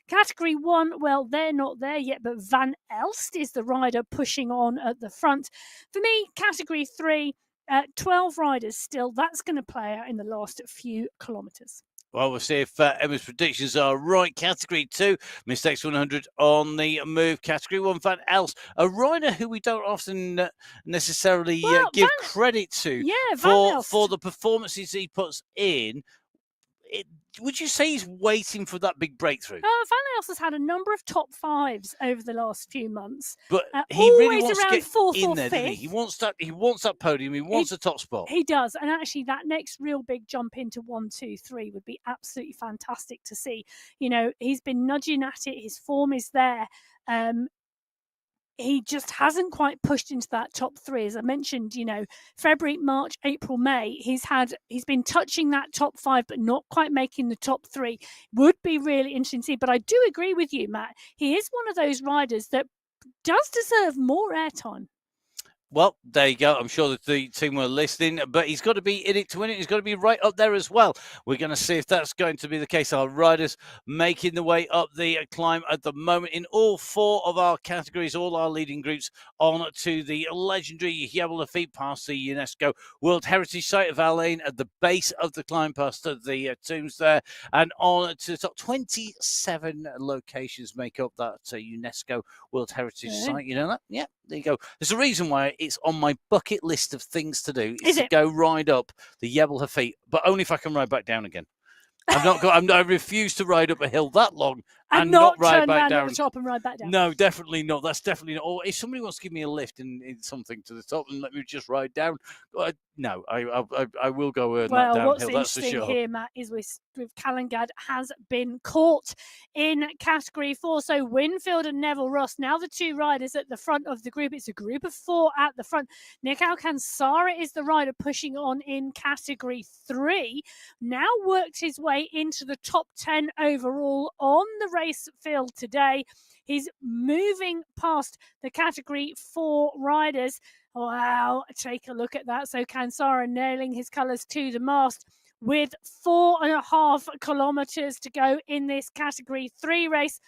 Category 1, well, they're not there yet, but Van Elst is the rider pushing on at the front. For me, Category 3, 12 riders still. That's going to play out in the last few kilometres. Well, we'll see if Emma's predictions are right. Category 2, Mistakes 100 on the move. Category 1, Van Els, a rider who we don't often necessarily give credit to for the performances he puts in. Would you say he's waiting for that big breakthrough? Van Els has had a number of top 5s over the last few months. But he really wants around to get 4th in or there, 5th. doesn't he? He wants that podium. He wants a top spot. He does. And actually, that next real big jump into 1, 2, 3 would be absolutely fantastic to see. You know, he's been nudging at it. His form is there. He just hasn't quite pushed into that top 3. As I mentioned, you know, February, March, April, May, he's been touching that top 5, but not quite making the top 3. Would be really interesting to see. But I do agree with you, Matt. He is one of those riders that does deserve more airtime. Well, there you go. I'm sure that the team were listening, but he's got to be in it to win it. He's got to be right up there as well. We're going to see if that's going to be the case. Our riders making the way up the climb at the moment in all 4 of our categories, all our leading groups on to the legendary Jebel Hafeet past the UNESCO World Heritage Site of Al Ain at the base of the climb past the tombs there, and on to the top 27 locations make up that UNESCO World Heritage Site. You know that? Yeah, there you go. There's a reason why it's on my bucket list of things to do is to go ride up the Jebel Hafeet, but only if I can ride back down again. I refuse to ride up a hill that long And not turn around at the top and ride back down. No, definitely not. That's definitely not. Or if somebody wants to give me a lift in something to the top and let me just ride down, no, I will go that downhill. What's that's for interesting sure. here, Matt, is with Callangad has been caught in Category 4. So Winfield and Neville Ross, now the two riders at the front of the group. It's a group of 4 at the front. Nick Alcansara is the rider pushing on in Category 3. Now worked his way into the top 10 overall on the race field today. He's moving past the Category 4 riders. Wow, take a look at that. So Kansara nailing his colours to the mast with 4.5 kilometres to go in this Category 3 race.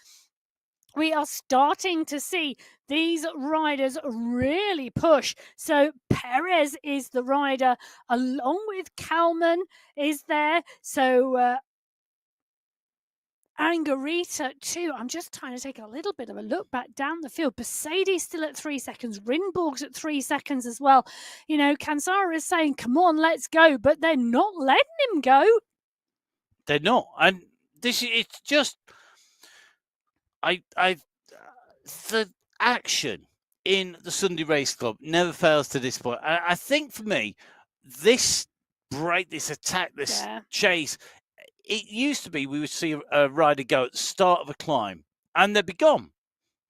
We are starting to see these riders really push. So Perez is the rider, along with Kalman is there. So Angarita too. I'm just trying to take a little bit of a look back down the field. Mercedes still at 3 seconds. Rinborg's at 3 seconds as well. You know, Kansara is saying, come on, let's go. But they're not letting him go. They're not. And it's just... the action in the Sunday Race Club never fails to disappoint. I think for me, this break, this attack, this chase... It used to be we would see a rider go at the start of a climb and they'd be gone.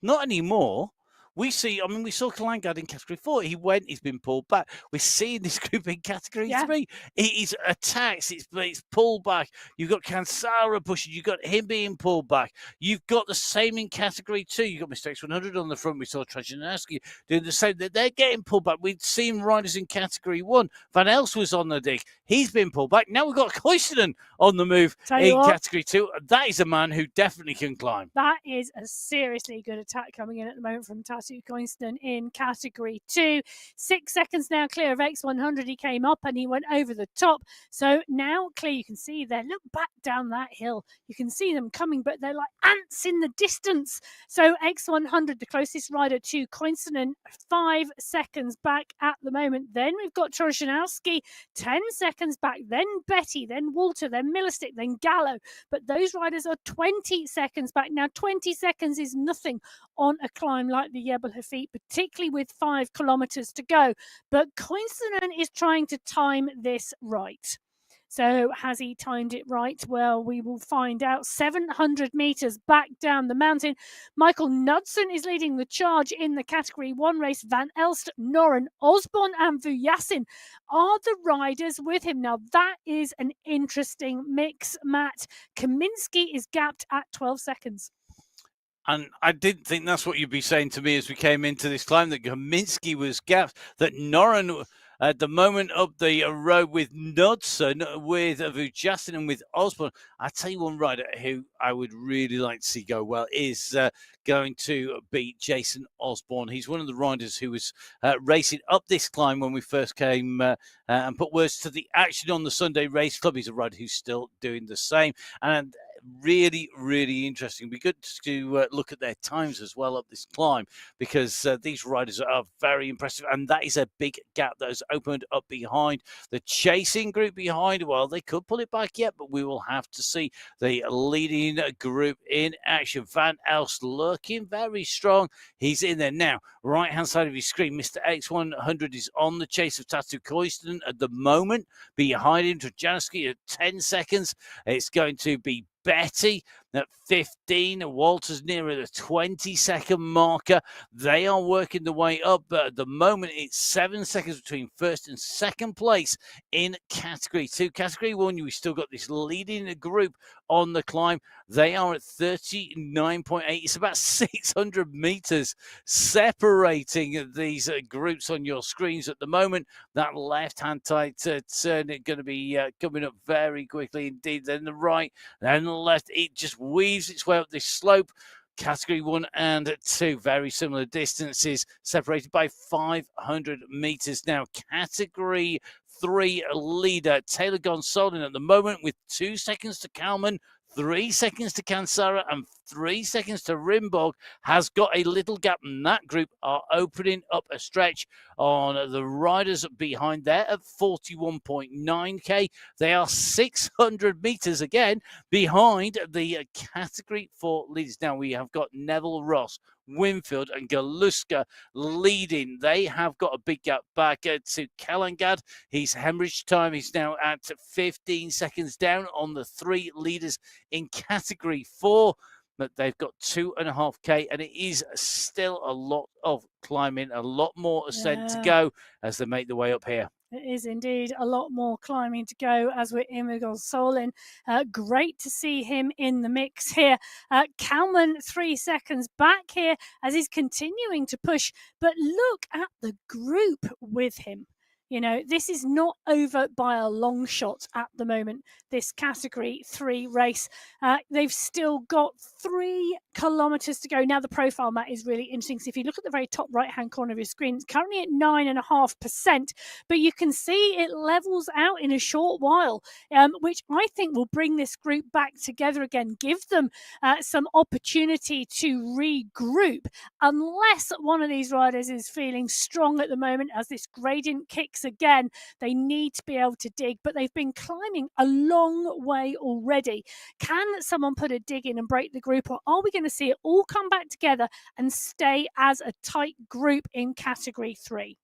Not anymore. We saw Callangad in Category 4. He went, he's been pulled back. We're seeing this group in Category 3. He's attacks, it's pulled back. You've got Kansara pushing, you've got him being pulled back. You've got the same in Category 2. You've got Mistakes 100 on the front. We saw Trajanowski doing the same. They're getting pulled back. We've seen riders in Category 1. Van Els was on the dig. He's been pulled back. Now we've got Koistinen on the move in Category 2. That is a man who definitely can climb. That is a seriously good attack coming in at the moment from Tatu Koistinen in Category 2. 6 seconds now clear of X100. He came up and he went over the top. So now clear, you can see there. Look back down that hill. You can see them coming, but they're like ants in the distance. So X100, the closest rider to Koistinen, 5 seconds back at the moment. Then we've got Torzhanowski, 10 seconds back. Then Betty, then Walter, then Millerstick, then Gallo. But those riders are 20 seconds back. Now, 20 seconds is nothing on a climb like the Jebel Hafeet, particularly with 5 kilometres to go. But Koistinen is trying to time this right. So has he timed it right? Well, we will find out. 700 metres back down the mountain. Michael Knudsen is leading the charge in the Category 1 race. Van Elst, Noren, Osborne and Vujasin are the riders with him. Now, that is an interesting mix, Matt. Kaminski is gapped at 12 seconds. And I didn't think that's what you'd be saying to me as we came into this climb, that Kaminski was gapped, that Noren at the moment up the road with Knudsen, with Vujasin and with Osborne. I tell you one rider who I would really like to see go well is going to be Jason Osborne. He's one of the riders who was racing up this climb when we first came and put words to the action on the Sunday Race Club. He's a rider who's still doing the same. And really, really interesting. It'd be good to look at their times as well up this climb, because these riders are very impressive, and that is a big gap that has opened up behind the chasing group behind. Well, they could pull it back yet, but we will have to see the leading group in action. Van Elst looking very strong. He's in there now. Right hand side of your screen, Mr. X100 is on the chase of Tatu Koistinen at the moment. Behind him, Trajanowski at 10 seconds. It's going to be Betty at 15. Walter's nearer the 20-second marker. They are working the way up, but at the moment it's 7 seconds between first and second place in Category 2. Category 1, we still got this leading group on the climb. They are at 39.8. It's about 600 meters separating these groups on your screens at the moment. That left-hand side turn is going to be coming up very quickly indeed. Then the right, then the left. It just weaves its way up this slope. Category 1 and 2, very similar distances, separated by 500 meters. Now, Category 3 leader Taylor Gonsolin at the moment with 2 seconds to Kalman, 3 seconds to Kansara and 3 seconds to Rimborg has got a little gap, and that group are opening up a stretch on the riders behind there at 41.9k. They are 600 meters again behind the Category 4 leaders. Now we have got Neville Ross, Winfield and Galuska leading. They have got a big gap back to Kalangad. His hemorrhage time is now at 15 seconds down on the 3 leaders in Category 4. But they've got 2.5k, and it is still a lot of climbing, a lot more ascent to go as they make their way up here. It is indeed a lot more climbing to go as we're in with Solin. Great to see him in the mix here. Kalman 3 seconds back here as he's continuing to push, but look at the group with him. You know, this is not over by a long shot at the moment, this Category 3 race. They've still got 3 kilometres to go. Now, the profile, Matt, is really interesting. So if you look at the very top right-hand corner of your screen, it's currently at 9.5%, but you can see it levels out in a short while, which I think will bring this group back together again, give them some opportunity to regroup, unless one of these riders is feeling strong at the moment as this gradient kicks again. They need to be able to dig, but they've been climbing a long way already. Can someone put a dig in and break the group, or are we going to see it all come back together and stay as a tight group in Category 3?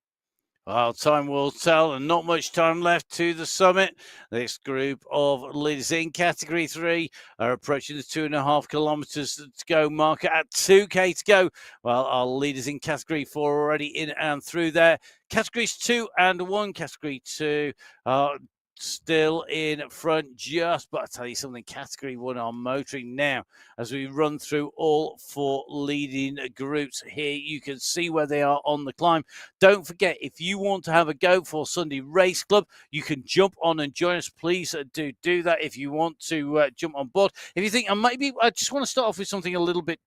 Well, time will tell, and not much time left to the summit. This group of leaders in Category 3 are approaching the 2.5 kilometres to go marker at 2k to go. Well, our leaders in Category 4 are already in and through there. Categories 2 and 1, Category 2 are still in front just, but I tell you something, Category 1 are motoring now as we run through all 4 leading groups here. You can see where they are on the climb. Don't forget, if you want to have a go for Sunday Race Club, you can jump on and join us. Please do that if you want to jump on board. If you think, I just want to start off with something a little bit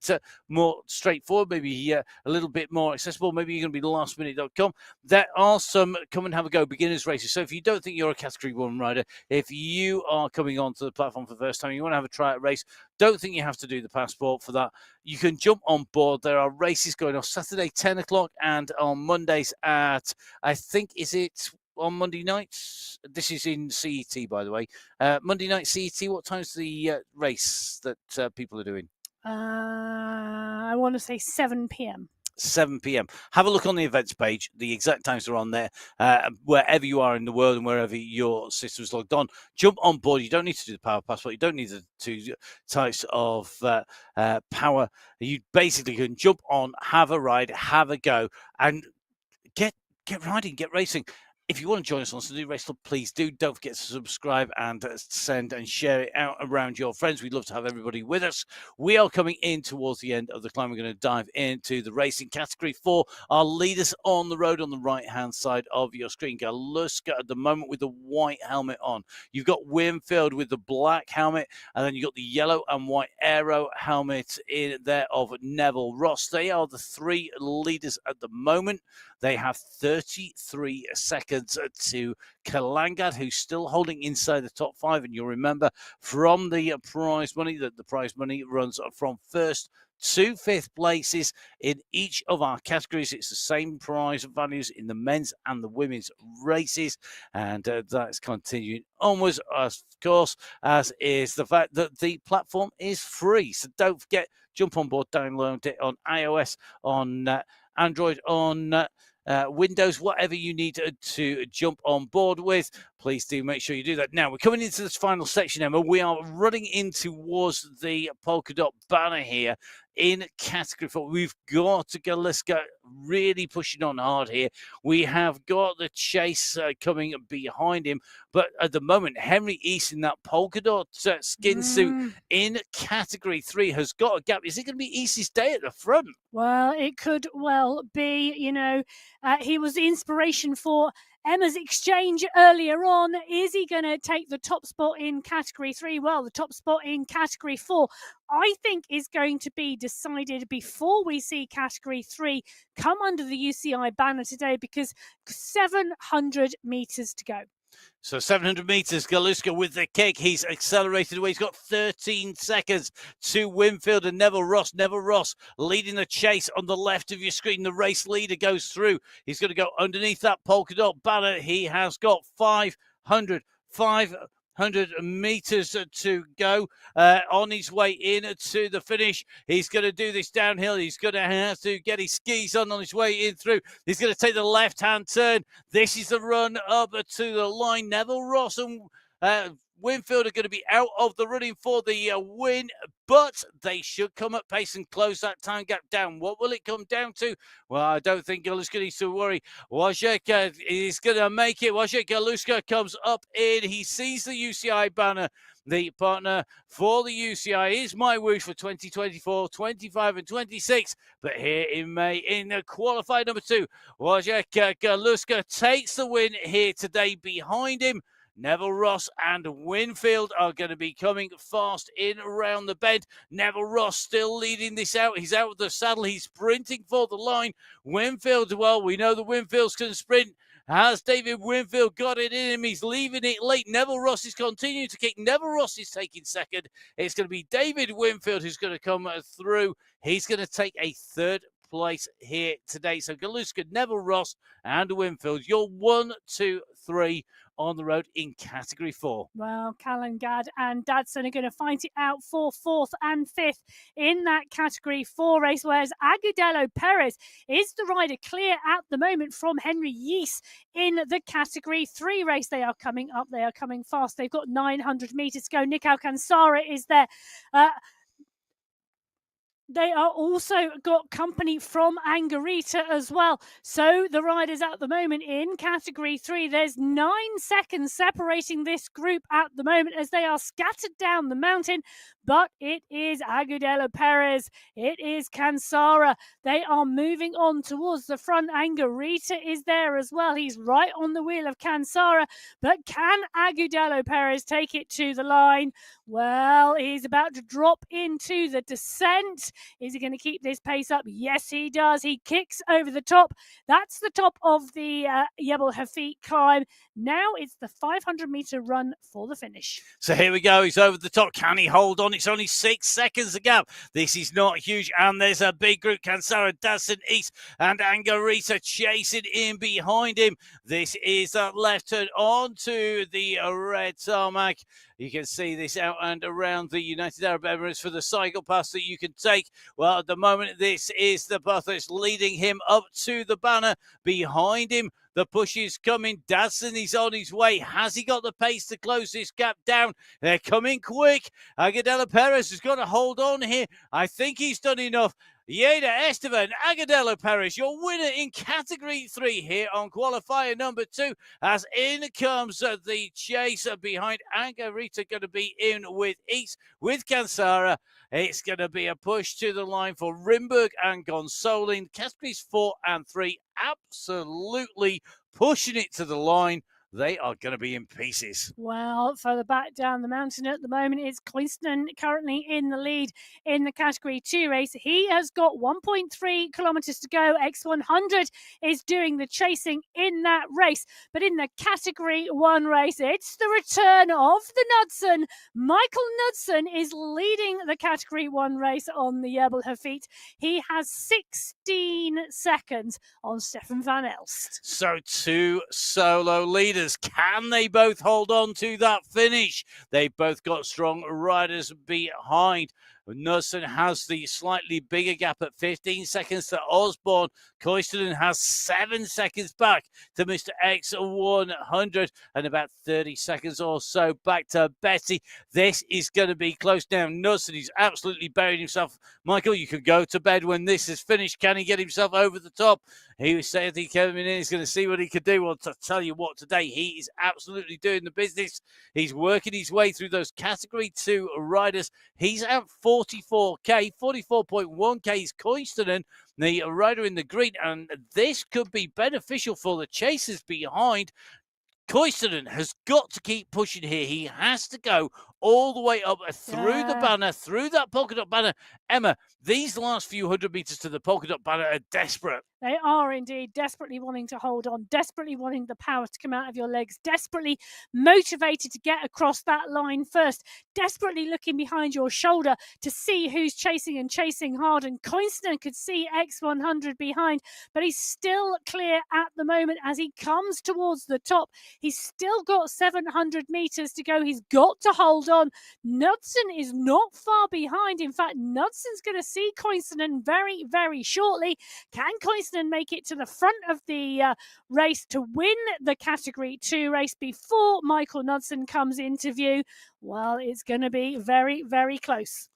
more straightforward, maybe a little bit more accessible, maybe you're going to be lastminute.com. There are some come and have a go beginners races. So if you don't think you're a Category 1 rider, if you are coming onto the platform for the first time, you want to have a try at race, don't think you have to do the passport for that. You can jump on board. There are races going on Saturday 10 o'clock and on Mondays at, I think, is it on Monday nights? This is in CET, by the way. Monday night CET, what time's the race that people are doing? I want to say 7 p.m. 7 p.m. Have a look on the events page. The exact times are on there. Wherever you are in the world and wherever your system is logged on, jump on board. You don't need to do the power passport. You don't need the 2 types of power. You basically can jump on, have a ride, have a go, and get riding, get racing. If you want to join us on Sunday Race Club, please do. Don't forget to subscribe and send and share it out around your friends. We'd love to have everybody with us. We are coming in towards the end of the climb. We're going to dive into the racing Category 4. Our leaders on the road on the right-hand side of your screen. Galuska at the moment with the white helmet on. You've got Winfield with the black helmet, and then you've got the yellow and white aero helmet in there of Neville Ross. They are the 3 leaders at the moment. They have 33 seconds to Kalangad, who's still holding inside the top 5. And you'll remember from the prize money that the prize money runs from first to 5th places in each of our categories. It's the same prize values in the men's and the women's races, and that's continuing onwards, of course, as is the fact that the platform is free. So don't forget, jump on board, download it on iOS, on Android, on Windows, whatever you need to jump on board with. Please do make sure you do that. Now, we're coming into this final section, Emma. We are running in towards the polka dot banner here in Category 4. We've got to go. Let's go really pushing on hard here. We have got the chase coming behind him. But at the moment, Henry East in that polka dot skin suit in Category 3 has got a gap. Is it going to be East's day at the front? Well, it could well be. You know, he was the inspiration for Emma's exchange earlier on. Is he going to take the top spot in Category 3? Well, the top spot in Category 4, I think, is going to be decided before we see Category 3 come under the UCI banner today, because 700 meters to go. So 700 meters, Galuska with the kick. He's accelerated away. He's got 13 seconds to Winfield and Neville Ross. Neville Ross leading the chase on the left of your screen. The race leader goes through. He's going to go underneath that polka dot banner. He has got 500 meters to go on his way in to the finish. He's going to do this downhill. He's going to have to get his skis on his way in through. He's going to take the left-hand turn. This is the run up to the line. Neville Ross and Winfield are going to be out of the running for the win, but they should come at pace and close that time gap down. What will it come down to? Well, I don't think Galuska needs to worry. Wojciech is going to make it. Wojciech Galuska comes up in. He sees the UCI banner. The partner for the UCI is MyWhoosh for 2024, 25 and 26. But here in May, in qualifier number 2, Wojciech Galuska takes the win here today. Behind him, Neville Ross and Winfield are going to be coming fast in around the bend. Neville Ross still leading this out. He's out of the saddle. He's sprinting for the line. Winfield, well, we know the Winfields can sprint. Has David Winfield got it in him? He's leaving it late. Neville Ross is continuing to kick. Neville Ross is taking second. It's going to be David Winfield who's going to come through. He's going to take a third place here today. So Galuska, Neville Ross and Winfield, you're 1, 2, 3 on the road in category 4. Well, Callan Gadd and Dadson are going to fight it out for 4th and 5th in that category 4 race, whereas Agudelo Perez is the rider clear at the moment from Henry Yeese in the category 3 race. They are coming up. They are coming fast. They've got 900 meters to go. Nick Alcanzara is there. They are also got company from Angarita as well. So the riders at the moment in category 3, there's 9 seconds separating this group at the moment as they are scattered down the mountain. But it is Agudelo Perez. It is Cansara. They are moving on towards the front. Angarita is there as well. He's right on the wheel of Cansara. But can Agudelo Perez take it to the line? Well, he's about to drop into the descent. Is he going to keep this pace up? Yes, he does. He kicks over the top. That's the top of the Jebel Hafeet climb. Now it's the 500-meter run for the finish. So here we go. He's over the top. Can he hold on? It's only 6 seconds a gap. This is not huge. And there's a big group. Cansara, Dadson, East, and Angarita chasing in behind him. This is that left turn onto the red tarmac. You can see this out and around the United Arab Emirates for the cycle pass that you can take. Well, at the moment, this is the path that's leading him up to the banner. Behind him, the push is coming. Dadson is on his way. Has he got the pace to close this gap down? They're coming quick. Agudelo Perez has got to hold on here. I think he's done enough. Yeda Esteban, Agudelo Perez, your winner in category 3 here on qualifier number 2. As in comes the chase behind Angarita, going to be in with East, with Cansara. It's going to be a push to the line for Rimberg and Gonsolin. Categories 4 and 3 absolutely pushing it to the line. They are going to be in pieces. Well, further back down the mountain at the moment is Cloiston currently in the lead in the Category 2 race. He has got 1.3 kilometres to go. X100 is doing the chasing in that race. But in the Category 1 race, it's the return of the Knudsen. Michael Knudsen is leading the Category 1 race on the Jebel Hafeet. He has 16 seconds on Stefan van Elst. So 2 solo leaders. Can they both hold on to that finish? They both got strong riders behind. Knudsen has the slightly bigger gap at 15 seconds to Osborne. Cloiston has 7 seconds back to Mr. X100 and about 30 seconds or so back to Betty. This is going to be close now. Knudsen, he's absolutely buried himself. Michael, you can go to bed when this is finished. Can he get himself over the top? He was saying he came in, he's going to see what he could do. Well, to tell you what, today he is absolutely doing the business. He's working his way through those Category 2 riders. He's out 44k, 44.1k is Koistonen, the rider in the green, and this could be beneficial for the chasers behind. Koistonen has got to keep pushing here. He has to go all the way up through the banner, through that polka dot banner. Emma, these last few 100 meters to the polka dot banner are desperate. They are indeed desperately wanting to hold on, desperately wanting the power to come out of your legs, desperately motivated to get across that line first, desperately looking behind your shoulder to see who's chasing and chasing hard. And Koinston could see X100 behind, but he's still clear at the moment as he comes towards the top. He's still got 700 meters to go. He's got to hold on. Knudsen is not far behind. In fact, Knudsen's going to see Koinston very, very shortly. Can Koinston make it to the front of the race to win the Category 2 race before Michael Knudsen comes into view? Well, it's going to be very, very close.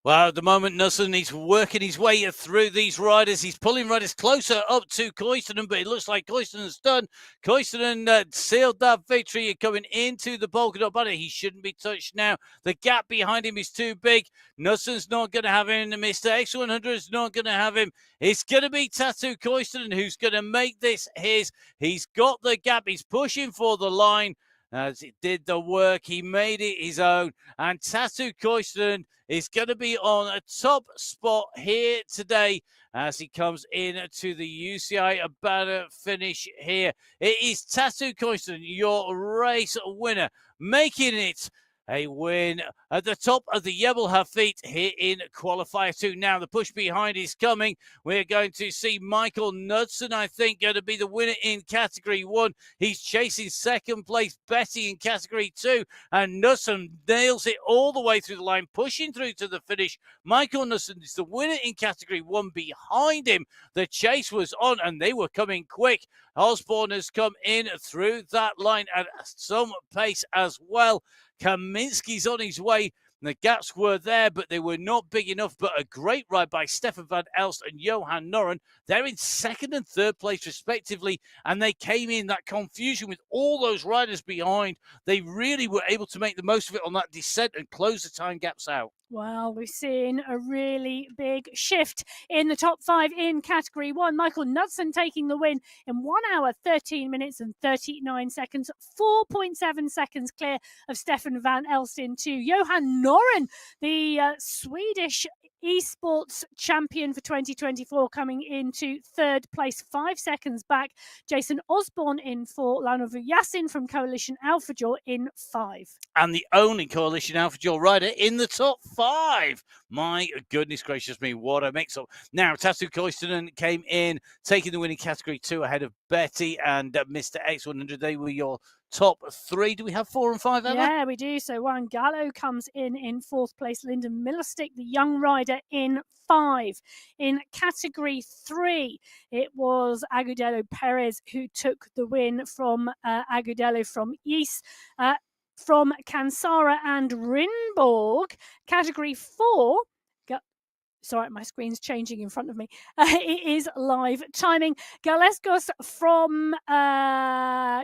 Well, at the moment, Knudsen, he's working his way through these riders. He's pulling riders closer up to Koivunen, but it looks like Koistunen's done. Koivunen sealed that victory coming into the polka dot banner. He shouldn't be touched now. The gap behind him is too big. Knudsen's not going to have him. Mr. X100 is not going to have him. It's going to be Tatu Koivunen who's going to make this his. He's got the gap. He's pushing for the line. As he did the work, he made it his own. And Tatu Koivunen is going to be on a top spot here today as he comes in to the UCI banner finish here. It is Tatu Koivunen, your race winner, making it a win at the top of the Jebel Hafeet here in Qualifier 2. Now the push behind is coming. We're going to see Michael Knudsen, I think, going to be the winner in Category 1. He's chasing second place Betty in Category 2. And Knudsen nails it all the way through the line, pushing through to the finish. Michael Knudsen is the winner in Category 1. Behind him, the chase was on and they were coming quick. Osborne has come in through that line at some pace as well. Kaminsky's on his way. The gaps were there, but they were not big enough. But a great ride by Stefan van Elst and Johan Noren. They're in second and third place, respectively. And they came in that confusion with all those riders behind. They really were able to make the most of it on that descent and close the time gaps out. Well, we've seen a really big shift in the top 5 in Category 1. Michael Knudsen taking the win in 1 hour, 13 minutes and 39 seconds, 4.7 seconds clear of Stefan van Elst in 2. Johan Noren, the Swedish esports champion for 2024, coming into third place, 5 seconds back. Jason Osborne in 4, Lanovu Yassin from Coalition Alphajaw in 5. And the only Coalition Alphajaw rider in the top 5. My goodness gracious me, what a mix-up. Now, Tatu Koivunen came in, taking the winning Category 2 ahead of Betty and Mr. X100. They were your top 3. Do we have 4 and 5, Emma? Yeah, we do. So Juan Gallo comes in 4th place. Lyndon Millerstick, the young rider, in 5. In Category 3, it was Agudelo Perez who took the win from Agudelo from East. From Kansara and Rinborg. Category 4, sorry, my screen's changing in front of me. It is live timing. Galescos from,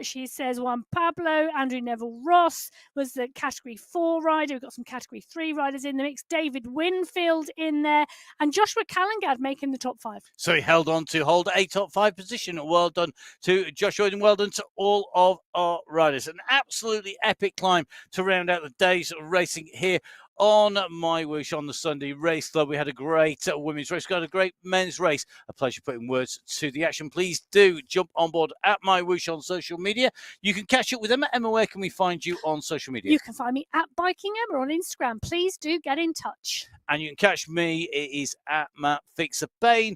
she says, Juan Pablo. Andrew Neville Ross was the Category 4 rider. We've got some Category 3 riders in the mix. David Winfield in there. And Joshua Callangad making the top 5. So he held on to hold a top 5 position. Well done to Joshua and well done to all of our riders. An absolutely epic climb to round out the days of racing here on MyWhoosh on the Sunday Race Club. We had a great women's race. We had a great men's race. A pleasure putting words to the action. Please do jump on board at MyWhoosh on social media. You can catch up with Emma. Emma, where can we find you on social media? You can find me at Biking Emma on Instagram. Please do get in touch. And you can catch me. It is at Matt Fixer Bain.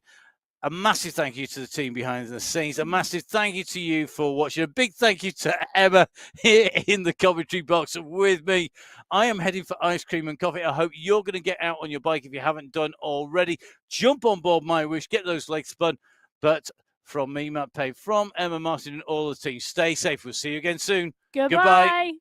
A massive thank you to the team behind the scenes. A massive thank you to you for watching. A big thank you to Emma here in the commentary box with me. I am heading for ice cream and coffee. I hope you're going to get out on your bike if you haven't done already. Jump on board MyWhoosh, get those legs spun. But from me, Matt Pay, from Emma Martin and all the team, stay safe. We'll see you again soon. Goodbye.